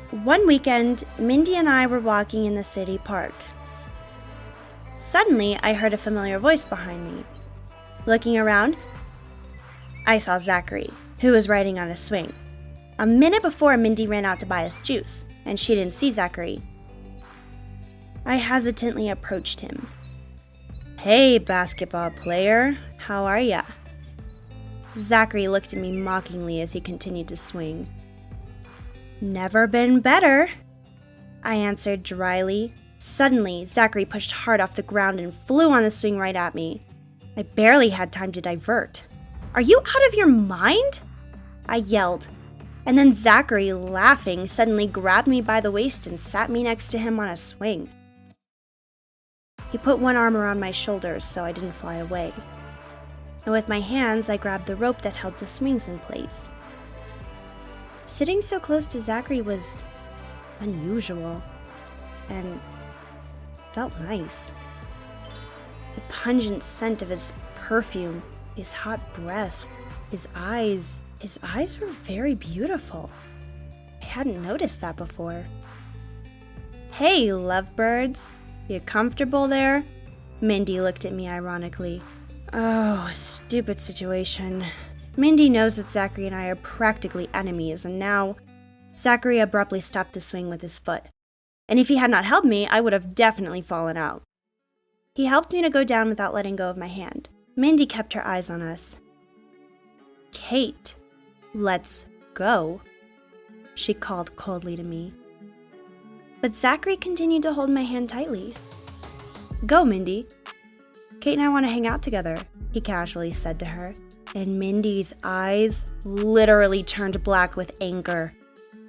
One weekend, Mindy and I were walking in the city park. Suddenly, I heard a familiar voice behind me. Looking around, I saw Zachary, who was riding on a swing. A minute before, Mindy ran out to buy us juice, and she didn't see Zachary. I hesitantly approached him. "Hey, basketball player, how are ya?" Zachary looked at me mockingly as he continued to swing. "Never been better," I answered dryly. Suddenly, Zachary pushed hard off the ground and flew on the swing right at me. I barely had time to divert. "Are you out of your mind?" I yelled. And then Zachary, laughing, suddenly grabbed me by the waist and sat me next to him on a swing. He put one arm around my shoulders so I didn't fly away. And with my hands, I grabbed the rope that held the swings in place. Sitting so close to Zachary was unusual and felt nice. The pungent scent of his perfume, his hot breath, his eyes were very beautiful. I hadn't noticed that before. "Hey, lovebirds, you comfortable there?" Mindy looked at me ironically. Oh, stupid situation. Mindy knows that Zachary and I are practically enemies, and now Zachary abruptly stopped the swing with his foot. And if he had not helped me, I would have definitely fallen out. He helped me to go down without letting go of my hand. Mindy kept her eyes on us. "Kate, let's go," she called coldly to me. But Zachary continued to hold my hand tightly. "Go, Mindy. Kate and I want to hang out together," he casually said to her. And Mindy's eyes literally turned black with anger.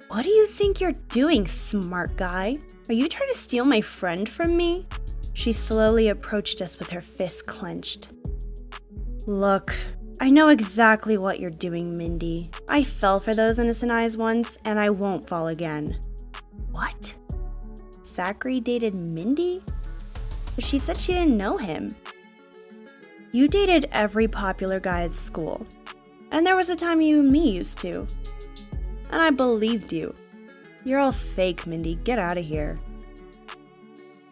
"What do you think you're doing, smart guy? Are you trying to steal my friend from me?" She slowly approached us with her fists clenched. "Look, I know exactly what you're doing, Mindy. I fell for those innocent eyes once, and I won't fall again." What? Zachary dated Mindy? But she said she didn't know him. "You dated every popular guy at school. And there was a time you and me used to. And I believed you. You're all fake, Mindy. Get out of here."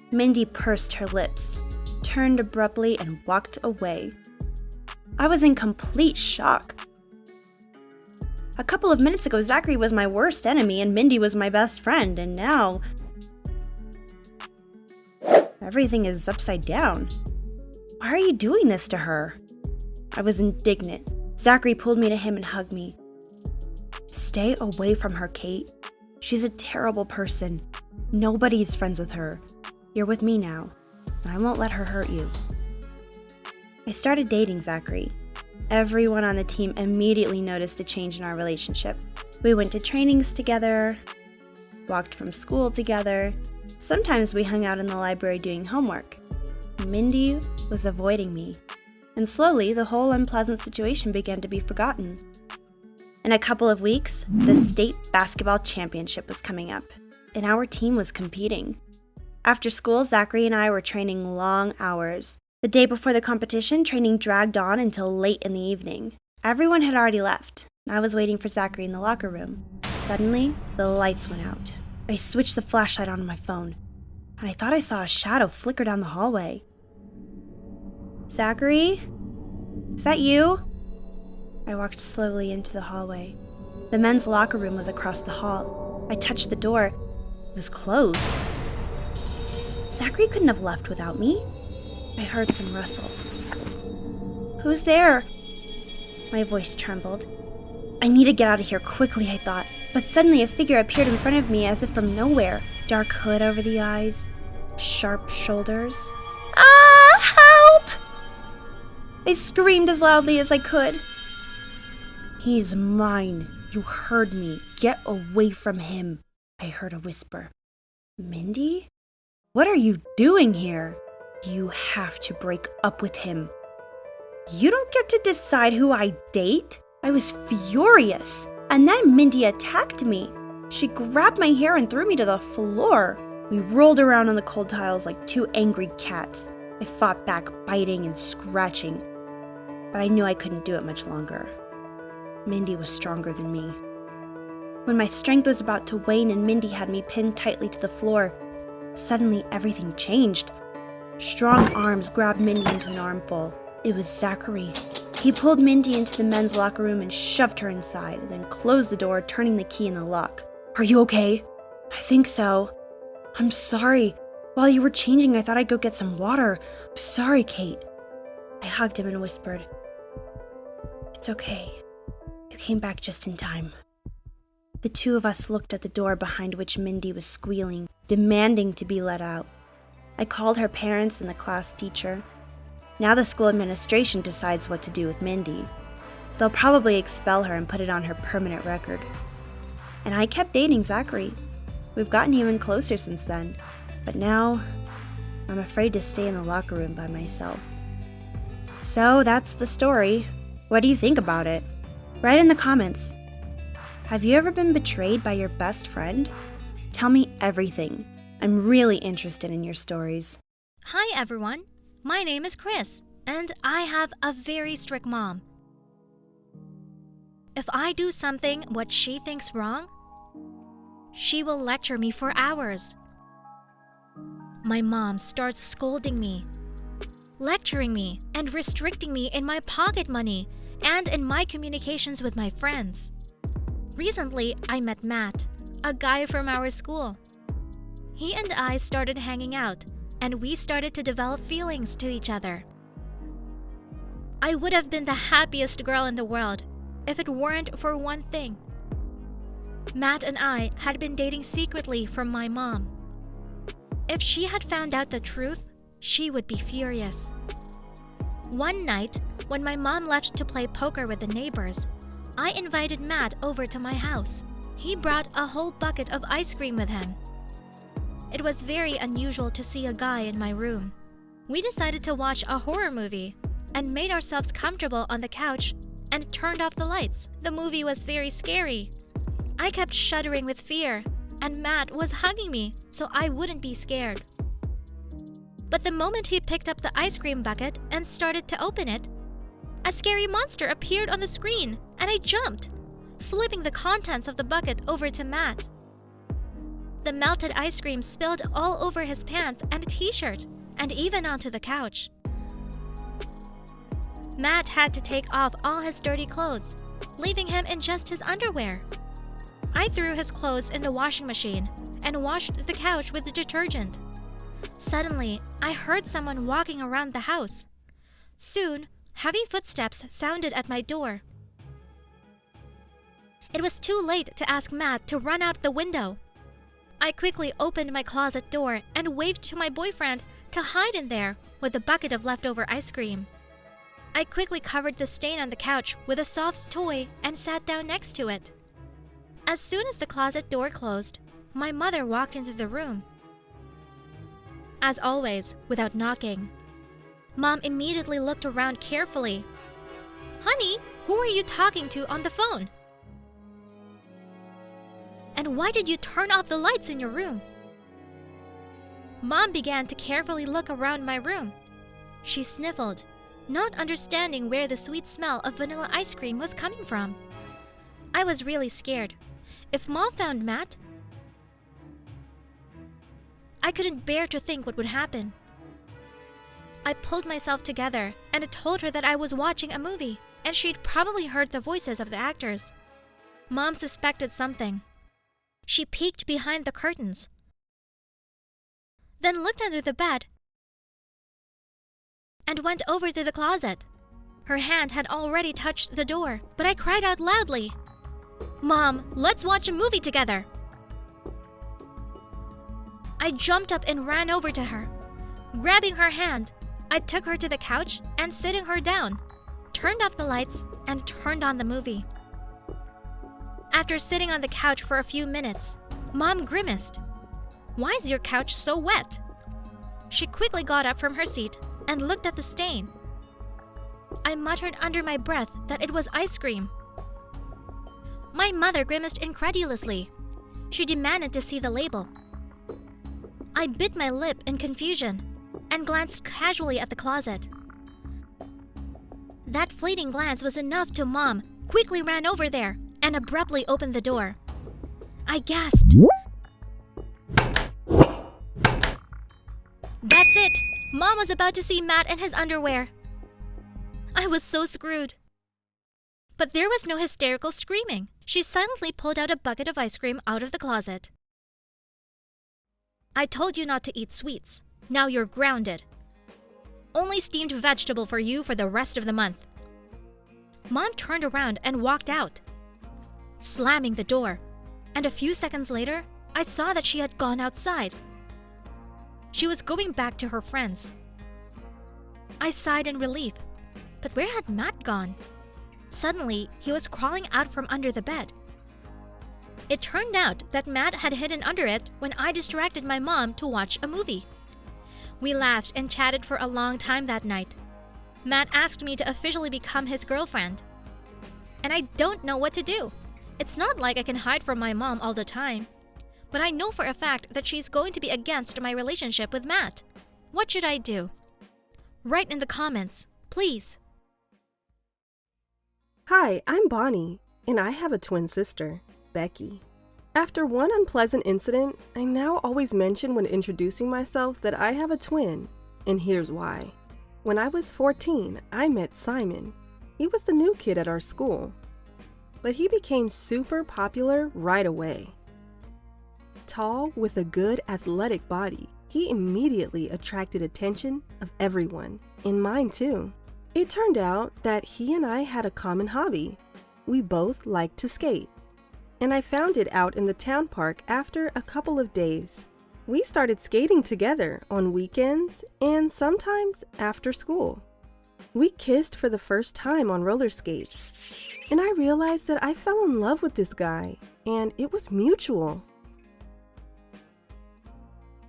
Mindy pursed her lips, turned abruptly, and walked away. I was in complete shock. A couple of minutes ago, Zachary was my worst enemy and Mindy was my best friend, and now everything is upside down. Why are you doing this to her? I was indignant. Zachary pulled me to him and hugged me. "Stay away from her, Kate. She's a terrible person. Nobody's friends with her. You're with me now, and I won't let her hurt you." I started dating Zachary. Everyone on the team immediately noticed a change in our relationship. We went to trainings together, walked from school together. Sometimes we hung out in the library doing homework. Mindy was avoiding me, and slowly the whole unpleasant situation began to be forgotten. In a couple of weeks, the state basketball championship was coming up, and our team was competing. After school, Zachary and I were training long hours. The day before the competition, training dragged on until late in the evening. Everyone had already left, and I was waiting for Zachary in the locker room. Suddenly, the lights went out. I switched the flashlight on my phone, and I thought I saw a shadow flicker down the hallway. "Zachary? Is that you?" I walked slowly into the hallway. The men's locker room was across the hall. I touched the door. It was closed. Zachary couldn't have left without me. I heard some rustle. "Who's there?" My voice trembled. I need to get out of here quickly, I thought. But suddenly a figure appeared in front of me as if from nowhere. Dark hood over the eyes, sharp shoulders. "Ah, help!" I screamed as loudly as I could. "He's mine. You heard me. Get away from him," I heard a whisper. "Mindy? What are you doing here? You have to break up with him." "You don't get to decide who I date." I was furious. And then Mindy attacked me. She grabbed my hair and threw me to the floor. We rolled around on the cold tiles like two angry cats. I fought back, biting and scratching. But I knew I couldn't do it much longer. Mindy was stronger than me. When my strength was about to wane and Mindy had me pinned tightly to the floor, suddenly everything changed. Strong arms grabbed Mindy into an armful. It was Zachary. He pulled Mindy into the men's locker room and shoved her inside, then closed the door, turning the key in the lock. "Are you okay?" "I think so." "I'm sorry. While you were changing, I thought I'd go get some water. I'm sorry, Kate. I hugged him and whispered, "It's okay. You came back just in time." The two of us looked at the door behind which Mindy was squealing, demanding to be let out. I called her parents and the class teacher. Now the school administration decides what to do with Mindy. They'll probably expel her and put it on her permanent record. And I kept dating Zachary. We've gotten even closer since then. But now, I'm afraid to stay in the locker room by myself. So that's the story. What do you think about it? Write in the comments. Have you ever been betrayed by your best friend? Tell me everything. I'm really interested in your stories. Hi everyone, my name is Chris, and I have a very strict mom. If I do something what she thinks wrong, she will lecture me for hours. My mom starts scolding me, lecturing me, and restricting me in my pocket money and in my communications with my friends. Recently, I met Matt, a guy from our school. He and I started hanging out, and we started to develop feelings to each other. I would have been the happiest girl in the world if it weren't for one thing. Matt and I had been dating secretly from my mom. If she had found out the truth, she would be furious. One night, when my mom left to play poker with the neighbors, I invited Matt over to my house. He brought a whole bucket of ice cream with him. It was very unusual to see a guy in my room. We decided to watch a horror movie and made ourselves comfortable on the couch and turned off the lights. The movie was very scary. I kept shuddering with fear, and Matt was hugging me so I wouldn't be scared. But the moment he picked up the ice cream bucket and started to open it, a scary monster appeared on the screen, and I jumped, flipping the contents of the bucket over to Matt. The melted ice cream spilled all over his pants and a t-shirt, and even onto the couch. Matt had to take off all his dirty clothes, leaving him in just his underwear. I threw his clothes in the washing machine and washed the couch with the detergent. Suddenly, I heard someone walking around the house. Soon, heavy footsteps sounded at my door. It was too late to ask Matt to run out the window. I quickly opened my closet door and waved to my boyfriend to hide in there with a bucket of leftover ice cream. I quickly covered the stain on the couch with a soft toy and sat down next to it. As soon as the closet door closed, my mother walked into the room. As always, without knocking. Mom immediately looked around carefully. "Honey, who are you talking to on the phone? And why did you turn off the lights in your room?" Mom began to carefully look around my room. She sniffled, not understanding where the sweet smell of vanilla ice cream was coming from. I was really scared. If Mom found Matt, I couldn't bear to think what would happen. I pulled myself together and I told her that I was watching a movie and she'd probably heard the voices of the actors. Mom suspected something. She peeked behind the curtains, then looked under the bed and went over to the closet. Her hand had already touched the door, but I cried out loudly, "Mom, let's watch a movie together." I jumped up and ran over to her. Grabbing her hand, I took her to the couch and sitting her down, turned off the lights and turned on the movie. After sitting on the couch for a few minutes, Mom grimaced. "Why is your couch so wet?" She quickly got up from her seat and looked at the stain. I muttered under my breath that it was ice cream. My mother grimaced incredulously. She demanded to see the label. I bit my lip in confusion and glanced casually at the closet. That fleeting glance was enough to Mom quickly ran over there and abruptly opened the door. I gasped. That's it! Mom was about to see Matt in his underwear. I was so screwed. But there was no hysterical screaming. She silently pulled out a bucket of ice cream out of the closet. I told you not to eat sweets. Now you're grounded. Only steamed vegetable for you for the rest of the month." Mom turned around and walked out, slamming the door, and a few seconds later, I saw that she had gone outside. She was going back to her friends. I sighed in relief, but where had Matt gone? Suddenly, he was crawling out from under the bed. It turned out that Matt had hidden under it when I distracted my mom to watch a movie. We laughed and chatted for a long time that night. Matt asked me to officially become his girlfriend. And I don't know what to do. It's not like I can hide from my mom all the time. But I know for a fact that she's going to be against my relationship with Matt. What should I do? Write in the comments, please. Hi, I'm Bonnie, and I have a twin sister, Becky. After one unpleasant incident, I now always mention when introducing myself that I have a twin, and here's why. When I was 14, I met Simon. He was the new kid at our school, but he became super popular right away. Tall with a good athletic body, he immediately attracted attention of everyone, and mine too. It turned out that he and I had a common hobby. We both liked to skate, and I found it out in the town park after a couple of days. We started skating together on weekends and sometimes after school. We kissed for the first time on roller skates, and I realized that I fell in love with this guy, and it was mutual.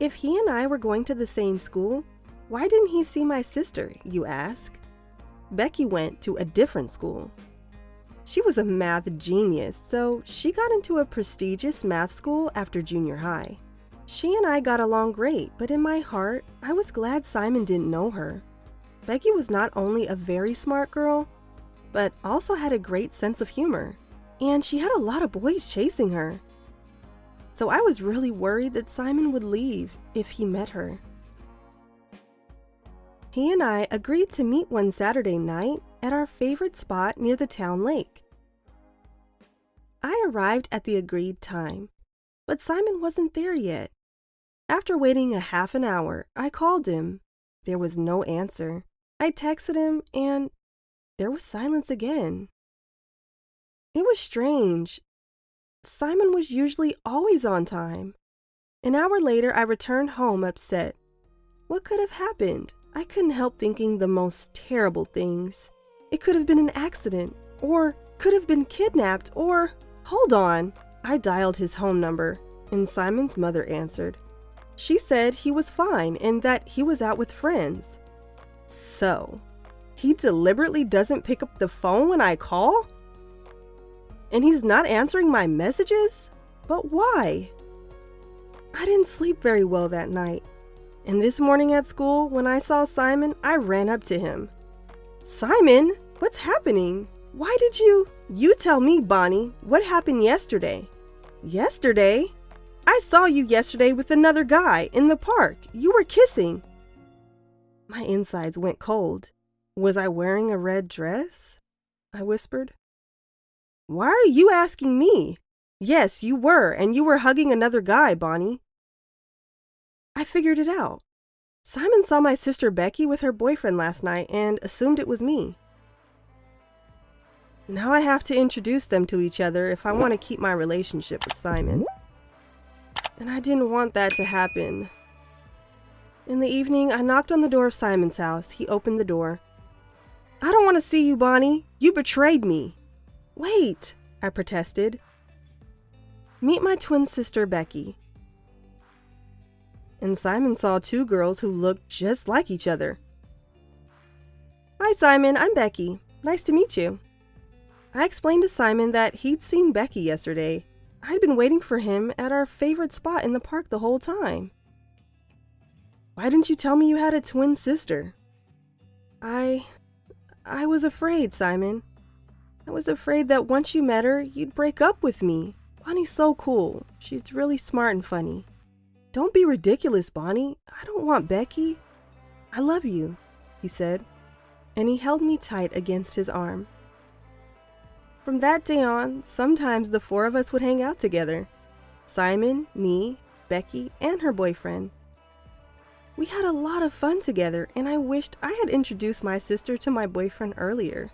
If he and I were going to the same school, why didn't he see my sister, you ask? Becky went to a different school. She was a math genius, so she got into a prestigious math school after junior high. She and I got along great, but in my heart, I was glad Simon didn't know her. Becky was not only a very smart girl, but also had a great sense of humor, and she had a lot of boys chasing her. So I was really worried that Simon would leave if he met her. He and I agreed to meet one Saturday night at our favorite spot near the town lake. I arrived at the agreed time, but Simon wasn't there yet. After waiting a half an hour, I called him. There was no answer. I texted him, and there was silence again. It was strange. Simon was usually always on time. An hour later, I returned home upset. What could have happened? I couldn't help thinking the most terrible things. It could have been an accident, or could have been kidnapped, or... Hold on. I dialed his home number, and Simon's mother answered. She said he was fine and that he was out with friends. So, he deliberately doesn't pick up the phone when I call? And he's not answering my messages? But why? I didn't sleep very well that night. And this morning at school, when I saw Simon, I ran up to him. Simon, what's happening? Why did you tell me, Bonnie, what happened yesterday? Yesterday? I saw you yesterday with another guy in the park. You were kissing. My insides went cold. Was I wearing a red dress? I whispered. Why are you asking me? Yes, you were, and you were hugging another guy, Bonnie. I figured it out. Simon saw my sister Becky with her boyfriend last night and assumed it was me. Now I have to introduce them to each other if I want to keep my relationship with Simon. And I didn't want that to happen. In the evening, I knocked on the door of Simon's house. He opened the door. I don't want to see you, Bonnie. You betrayed me. Wait, I protested. Meet my twin sister, Becky. And Simon saw two girls who looked just like each other. Hi, Simon. I'm Becky. Nice to meet you. I explained to Simon that he'd seen Becky yesterday. I'd been waiting for him at our favorite spot in the park the whole time. Why didn't you tell me you had a twin sister? I was afraid, Simon. I was afraid that once you met her, you'd break up with me. Bonnie's so cool. She's really smart and funny. Don't be ridiculous, Bonnie. I don't want Becky. I love you, he said, and he held me tight against his arm. From that day on, sometimes the four of us would hang out together. Simon, me, Becky and her boyfriend. We had a lot of fun together, and I wished I had introduced my sister to my boyfriend earlier.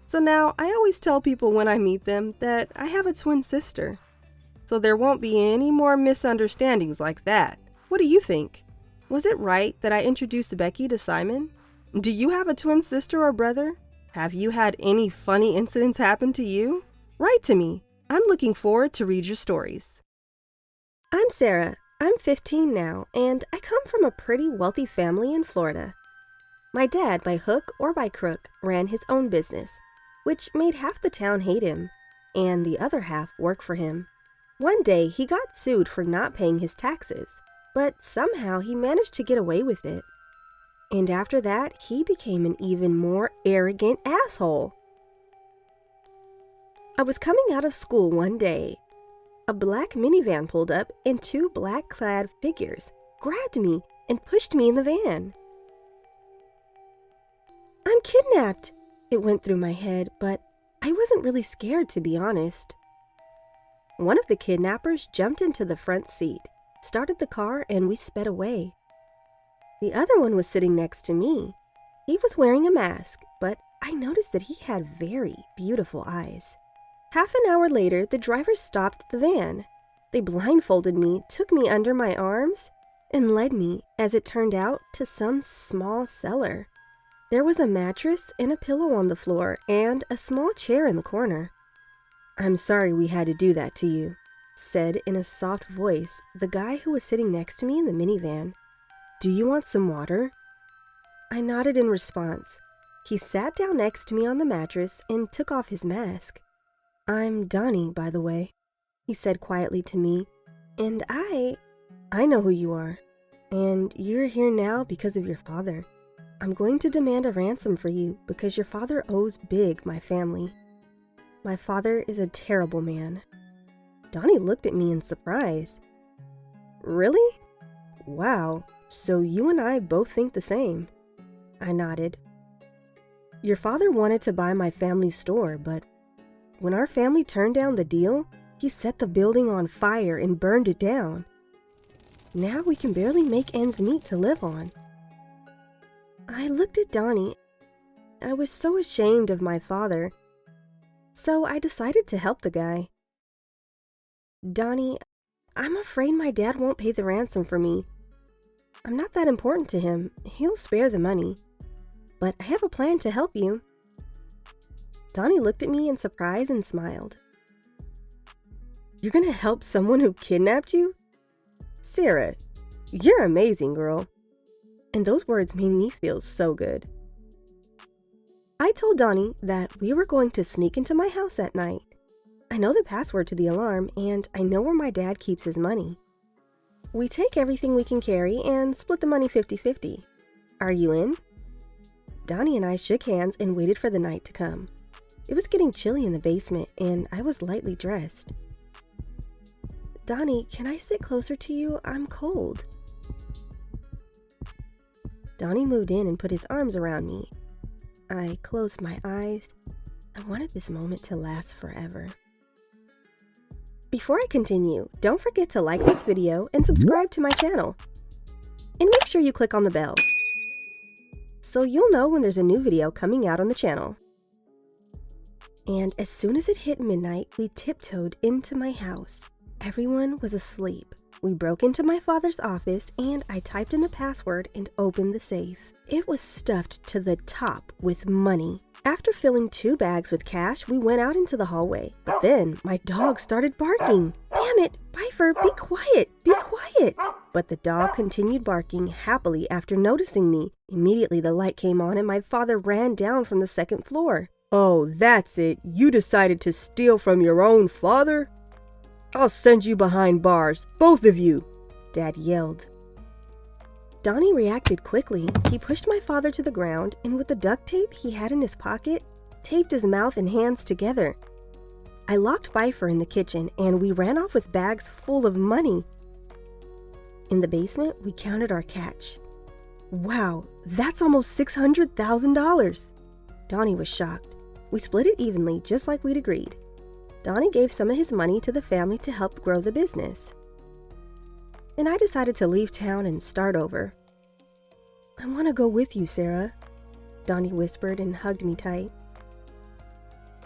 So now I always tell people when I meet them that I have a twin sister. So there won't be any more misunderstandings like that. What do you think? Was it right that I introduced Becky to Simon? Do you have a twin sister or brother? Have you had any funny incidents happen to you? Write to me. I'm looking forward to read your stories. I'm Sarah. I'm 15 now, and I come from a pretty wealthy family in Florida. My dad, by hook or by crook, ran his own business, which made half the town hate him, and the other half work for him. One day, he got sued for not paying his taxes, but somehow he managed to get away with it. And after that, he became an even more arrogant asshole. I was coming out of school one day. A black minivan pulled up and two black-clad figures grabbed me and pushed me in the van. I'm kidnapped, it went through my head, but I wasn't really scared, to be honest. One of the kidnappers jumped into the front seat, started the car, and we sped away. The other one was sitting next to me. He was wearing a mask, but I noticed that he had very beautiful eyes. Half an hour later, the driver stopped the van. They blindfolded me, took me under my arms, and led me, as it turned out, to some small cellar. There was a mattress and a pillow on the floor and a small chair in the corner. "I'm sorry we had to do that to you," said in a soft voice the guy who was sitting next to me in the minivan. "Do you want some water?" I nodded in response. He sat down next to me on the mattress and took off his mask. "I'm Donnie, by the way," he said quietly to me, "and I know who you are, and you're here now because of your father. I'm going to demand a ransom for you because your father owes big my family. My father is a terrible man." Donnie looked at me in surprise. "Really? Wow, so you and I both think the same." I nodded. "Your father wanted to buy my family's store, but when our family turned down the deal, he set the building on fire and burned it down. Now we can barely make ends meet to live on." I looked at Donnie. I was so ashamed of my father, so I decided to help the guy. "Donnie, I'm afraid my dad won't pay the ransom for me. I'm not that important to him. He'll spare the money. But I have a plan to help you." Donnie looked at me in surprise and smiled. "You're gonna help someone who kidnapped you? Sarah, you're amazing, girl." And those words made me feel so good. I told Donnie that we were going to sneak into my house at night. I know the password to the alarm, and I know where my dad keeps his money. We take everything we can carry and split the money 50-50. Are you in? Donnie and I shook hands and waited for the night to come. It was getting chilly in the basement, and I was lightly dressed. "Donnie, can I sit closer to you? I'm cold." Donnie moved in and put his arms around me. I closed my eyes. I wanted this moment to last forever. Before I continue, don't forget to like this video and subscribe to my channel. And make sure you click on the bell, so you'll know when there's a new video coming out on the channel. And as soon as it hit midnight, we tiptoed into my house. Everyone was asleep. We broke into my father's office and I typed in the password and opened the safe. It was stuffed to the top with money. After filling 2 bags with cash, we went out into the hallway. But then my dog started barking. "Damn it, Piper, be quiet, be quiet." But the dog continued barking happily after noticing me. Immediately the light came on and my father ran down from the 2nd floor. "Oh, that's it. You decided to steal from your own father? I'll send you behind bars, both of you," Dad yelled. Donnie reacted quickly. He pushed my father to the ground and with the duct tape he had in his pocket, taped his mouth and hands together. I locked Bifer in the kitchen and we ran off with bags full of money. In the basement, we counted our catch. "Wow, that's almost $600,000. Donnie was shocked. We split it evenly, just like we'd agreed. Donnie gave some of his money to the family to help grow the business. and I decided to leave town and start over. "I want to go with you, Sarah," Donnie whispered and hugged me tight.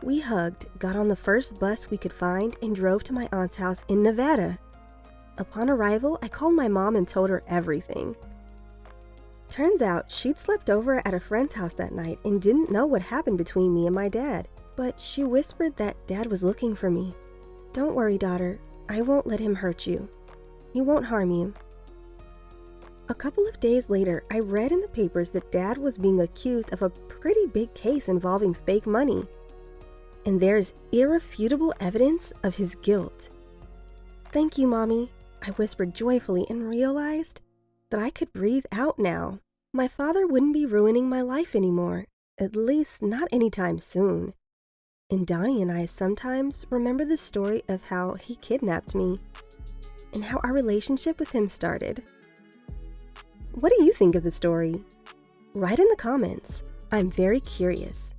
We hugged, got on the first bus we could find, and drove to my aunt's house in Nevada. Upon arrival, I called my mom and told her everything. Turns out she'd slept over at a friend's house that night and didn't know what happened between me and my dad, but she whispered that Dad was looking for me. "Don't worry, daughter. I won't let him hurt you. He won't harm you." A couple of days later, I read in the papers that Dad was being accused of a pretty big case involving fake money. And there's irrefutable evidence of his guilt. "Thank you, Mommy," I whispered joyfully and realized that I could breathe out now. My father wouldn't be ruining my life anymore, at least not anytime soon. And Donnie and I sometimes remember the story of how he kidnapped me and how our relationship with him started. What do you think of the story? Write in the comments. I'm very curious.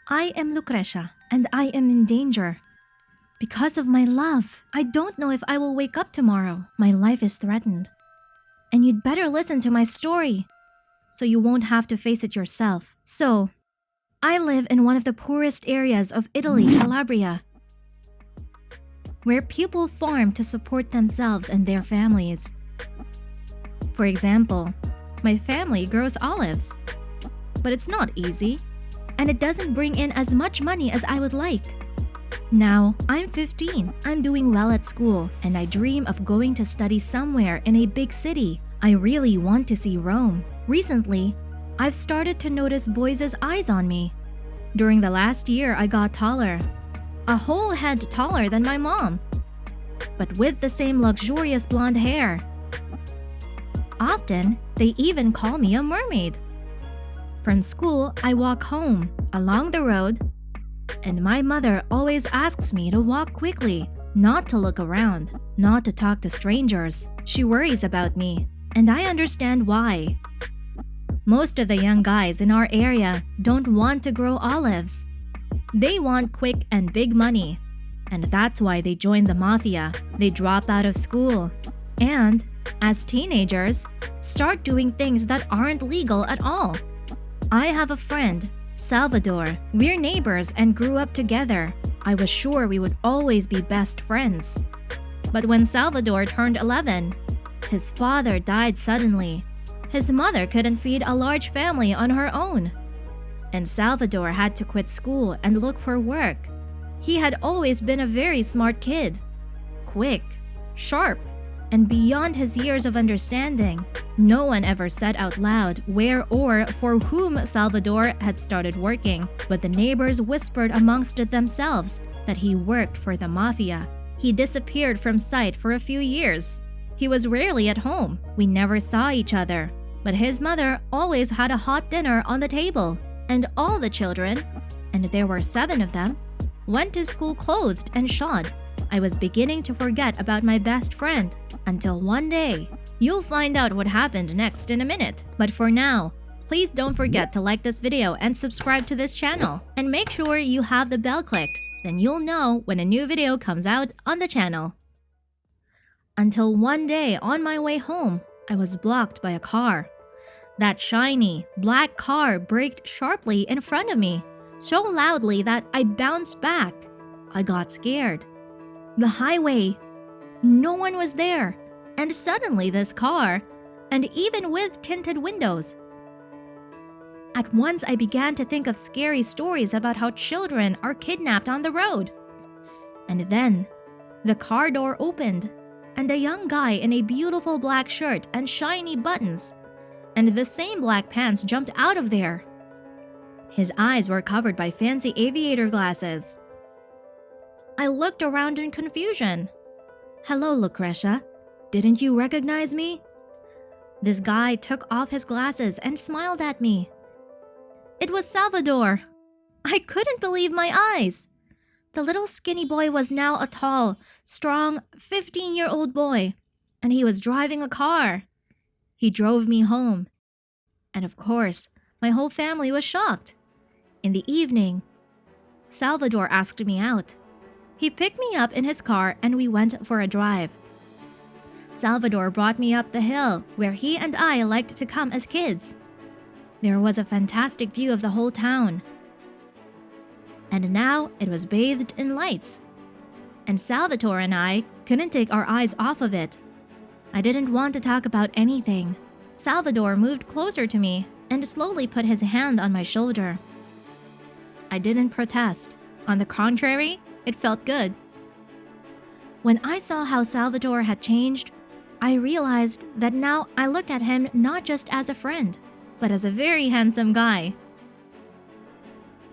I am Lucretia, and I am in danger. Because of my love, I don't know if I will wake up tomorrow. My life is threatened. And you'd better listen to my story, so you won't have to face it yourself. So, I live in one of the poorest areas of Italy, Calabria, where people farm to support themselves and their families. For example, my family grows olives, but it's not easy, and it doesn't bring in as much money as I would like. Now, I'm 15, I'm doing well at school, and I dream of going to study somewhere in a big city. I really want to see Rome. Recently, I've started to notice boys' eyes on me. During the last year, I got taller. A whole head taller than my mom, but with the same luxurious blonde hair. Often, they even call me a mermaid. From school, I walk home along the road, and my mother always asks me to walk quickly, not to look around, not to talk to strangers. She worries about me, and I understand why. Most of the young guys in our area don't want to grow olives. They want quick and big money, and that's why they join the mafia. They drop out of school, and, as teenagers, start doing things that aren't legal at all. I have a friend, Salvador. We're neighbors and grew up together. I was sure we would always be best friends. But when Salvador turned 11, his father died suddenly. His mother couldn't feed a large family on her own, and Salvador had to quit school and look for work. He had always been a very smart kid, quick, sharp, and beyond his years of understanding. No one ever said out loud where or for whom Salvador had started working, but the neighbors whispered amongst themselves that he worked for the mafia. He disappeared from sight for a few years. He was rarely at home. We never saw each other, but his mother always had a hot dinner on the table, and all the children, and there were 7 of them, went to school clothed and shod. I was beginning to forget about my best friend, until one day. You'll find out what happened next in a minute. But for now, please don't forget to like this video and subscribe to this channel. And make sure you have the bell clicked, then you'll know when a new video comes out on the channel. Until one day on my way home, I was blocked by a car. That shiny, black car braked sharply in front of me, so loudly that I bounced back. I got scared. The highway, no one was there, and suddenly this car, and even with tinted windows. At once I began to think of scary stories about how children are kidnapped on the road. And then, the car door opened, and a young guy in a beautiful black shirt and shiny buttons, and the same black pants jumped out of there. His eyes were covered by fancy aviator glasses. I looked around in confusion. "Hello, Lucretia. Didn't you recognize me?" This guy took off his glasses and smiled at me. It was Salvador. I couldn't believe my eyes. The little skinny boy was now a tall, strong, 15-year-old boy, and he was driving a car. He drove me home. And of course, my whole family was shocked. In the evening, Salvador asked me out. He picked me up in his car and we went for a drive. Salvador brought me up the hill where he and I liked to come as kids. There was a fantastic view of the whole town. And now it was bathed in lights. And Salvatore and I couldn't take our eyes off of it. I didn't want to talk about anything. Salvador moved closer to me and slowly put his hand on my shoulder. I didn't protest. On the contrary, it felt good. When I saw how Salvador had changed, I realized that now I looked at him not just as a friend, but as a very handsome guy.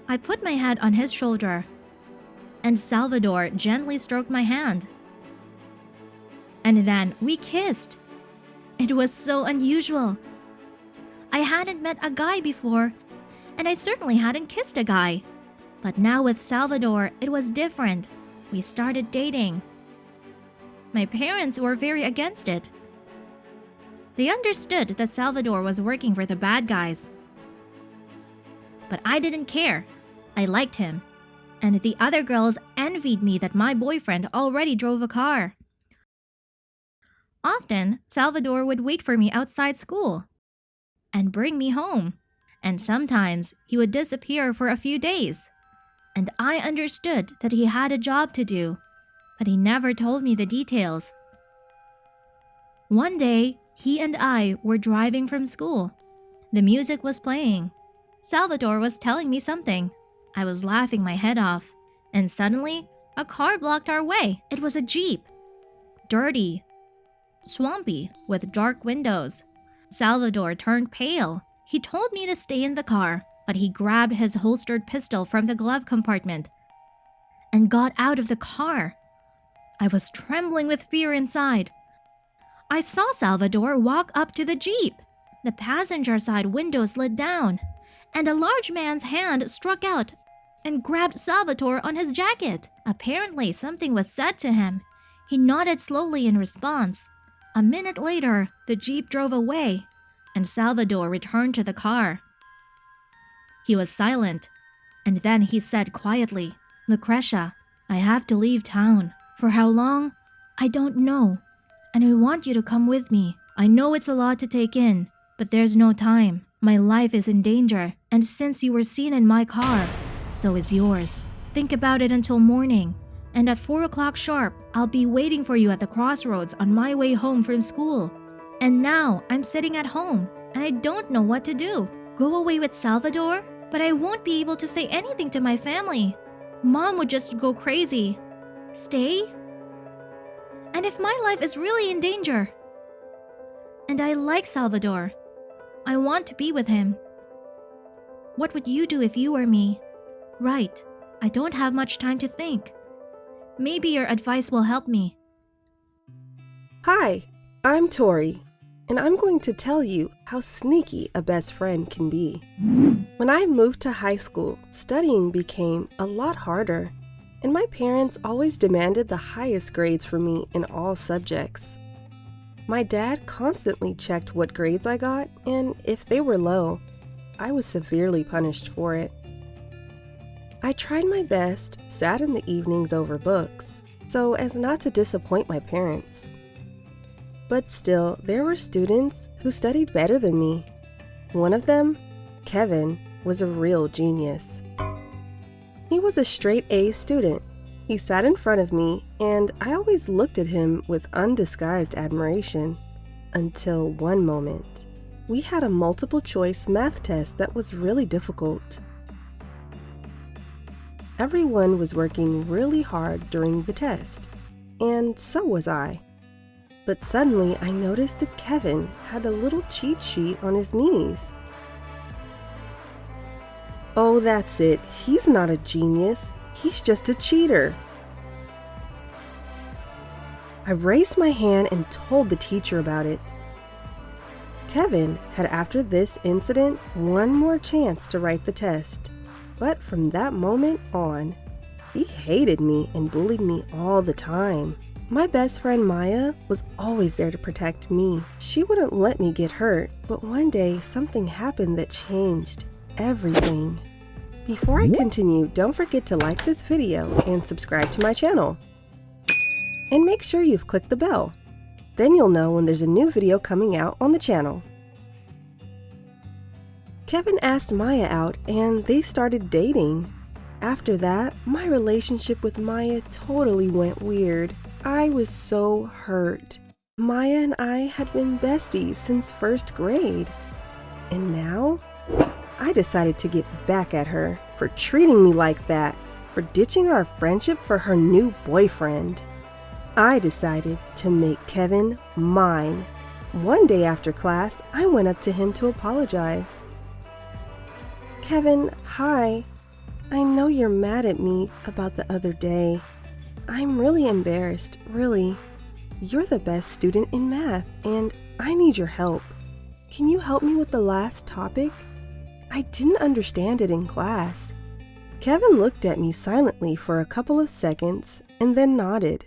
I put my head on his shoulder, and Salvador gently stroked my hand. And then we kissed. It was so unusual. I hadn't met a guy before, and I certainly hadn't kissed a guy. But now with Salvador, it was different. We started dating. My parents were very against it. They understood that Salvador was working for the bad guys. But I didn't care. I liked him. And the other girls envied me that my boyfriend already drove a car. Often, Salvador would wait for me outside school and bring me home. And sometimes he would disappear for a few days. And I understood that he had a job to do, but he never told me the details. One day, he and I were driving from school. The music was playing. Salvador was telling me something. I was laughing my head off, and suddenly, a car blocked our way. It was a Jeep. Dirty, swampy, with dark windows. Salvador turned pale. He told me to stay in the car, but he grabbed his holstered pistol from the glove compartment and got out of the car. I was trembling with fear inside. I saw Salvador walk up to the Jeep. The passenger side window slid down, and a large man's hand struck out and grabbed Salvador on his jacket. Apparently, something was said to him. He nodded slowly in response. A minute later, the Jeep drove away, and Salvador returned to the car. He was silent, and then he said quietly, "Lucretia, I have to leave town. For how long? I don't know. And I want you to come with me. I know it's a lot to take in, but there's no time. My life is in danger, and since you were seen in my car, so is yours. Think about it until morning, and at 4 o'clock sharp, I'll be waiting for you at the crossroads on my way home from school. And now I'm sitting at home, and I don't know what to do. Go away with Salvador? But I won't be able to say anything to my family. Mom would just go crazy. Stay? And if my life is really in danger? And I like Salvador. I want to be with him. What would you do if you were me? Right, I don't have much time to think. Maybe your advice will help me." Hi, I'm Tori, and I'm going to tell you how sneaky a best friend can be. When I moved to high school, studying became a lot harder, and my parents always demanded the highest grades for me in all subjects. My dad constantly checked what grades I got, and if they were low, I was severely punished for it. I tried my best, sat in the evenings over books, so as not to disappoint my parents. But still, there were students who studied better than me. One of them, Kevin, was a real genius. He was a straight A student. He sat in front of me, and I always looked at him with undisguised admiration. Until one moment. We had a multiple choice math test that was really difficult. Everyone was working really hard during the test, and so was I. But suddenly I noticed that Kevin had a little cheat sheet on his knees. Oh, that's it. He's not a genius. He's just a cheater. I raised my hand and told the teacher about it. Kevin had, after this incident, one more chance to write the test. But from that moment on, he hated me and bullied me all the time. My best friend Maya was always there to protect me. She wouldn't let me get hurt, but one day something happened that changed everything. Before I continue, don't forget to like this video and subscribe to my channel. And make sure you've clicked the bell. Then you'll know when there's a new video coming out on the channel. Kevin asked Maya out and they started dating. After that, my relationship with Maya totally went weird. I was so hurt. Maya and I had been besties since first grade. And now, I decided to get back at her for treating me like that, for ditching our friendship for her new boyfriend. I decided to make Kevin mine. One day after class, I went up to him to apologize. Kevin, hi. I know you're mad at me about the other day. I'm really embarrassed, really. You're the best student in math, and I need your help. Can you help me with the last topic? I didn't understand it in class. Kevin looked at me silently for a couple of seconds and then nodded.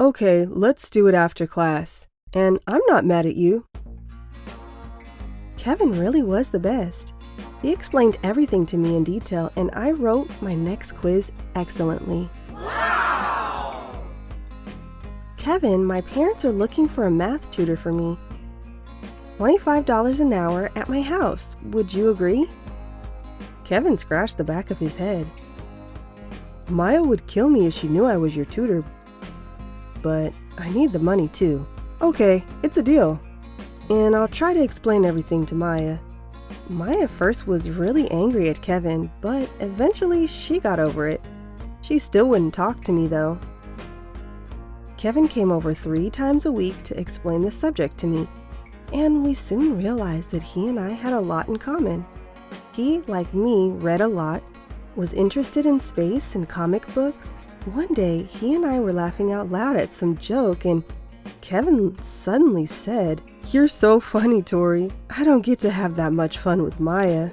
Okay, let's do it after class. And I'm not mad at you. Kevin really was the best. He explained everything to me in detail, and I wrote my next quiz excellently. Wow! Kevin, my parents are looking for a math tutor for me. $25 an hour at my house. Would you agree? Kevin scratched the back of his head. Maya would kill me if she knew I was your tutor, but I need the money too. Okay, it's a deal. And I'll try to explain everything to Maya. Maya first was really angry at Kevin, but eventually she got over it. She still wouldn't talk to me though. Kevin came over 3 times a week to explain the subject to me, and we soon realized that he and I had a lot in common. He, like me, read a lot, was interested in space and comic books. One day, he and I were laughing out loud at some joke, and Kevin suddenly said, "You're so funny, Tori. I don't get to have that much fun with Maya."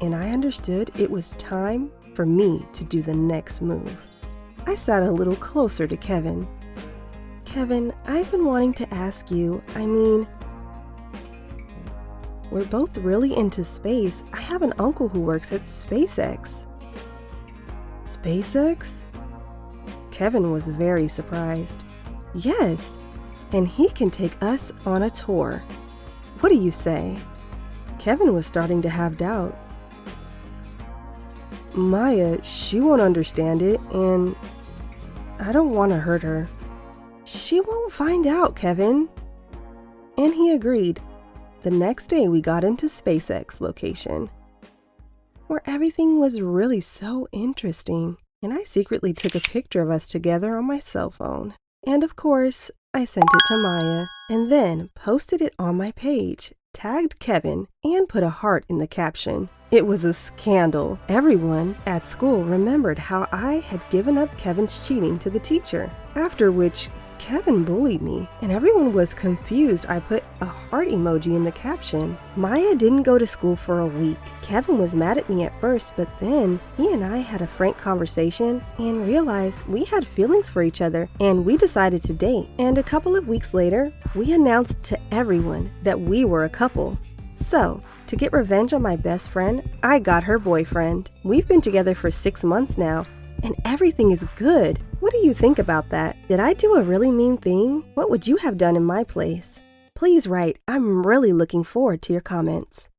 And I understood it was time for me to do the next move. I sat a little closer to Kevin. Kevin, I've been wanting to ask you, we're both really into space. I have an uncle who works at SpaceX. SpaceX? Kevin was very surprised. Yes, and he can take us on a tour. What do you say? Kevin was starting to have doubts. Maya, she won't understand it, and I don't want to hurt her. She won't find out, Kevin. And he agreed. The next day we got into SpaceX location, where everything was really so interesting, and I secretly took a picture of us together on my cell phone. And of course, I sent it to Maya, and then posted it on my page, tagged Kevin, and put a heart in the caption. It was a scandal. Everyone at school remembered how I had given up Kevin's cheating to the teacher, after which Kevin bullied me, and everyone was confused. I put a heart emoji in the caption. Maya didn't go to school for a week. Kevin was mad at me at first, but then he and I had a frank conversation and realized we had feelings for each other, and we decided to date. And a couple of weeks later, we announced to everyone that we were a couple. So, to get revenge on my best friend, I got her boyfriend. We've been together for 6 months now, and everything is good. What do you think about that? Did I do a really mean thing? What would you have done in my place? Please write. I'm really looking forward to your comments.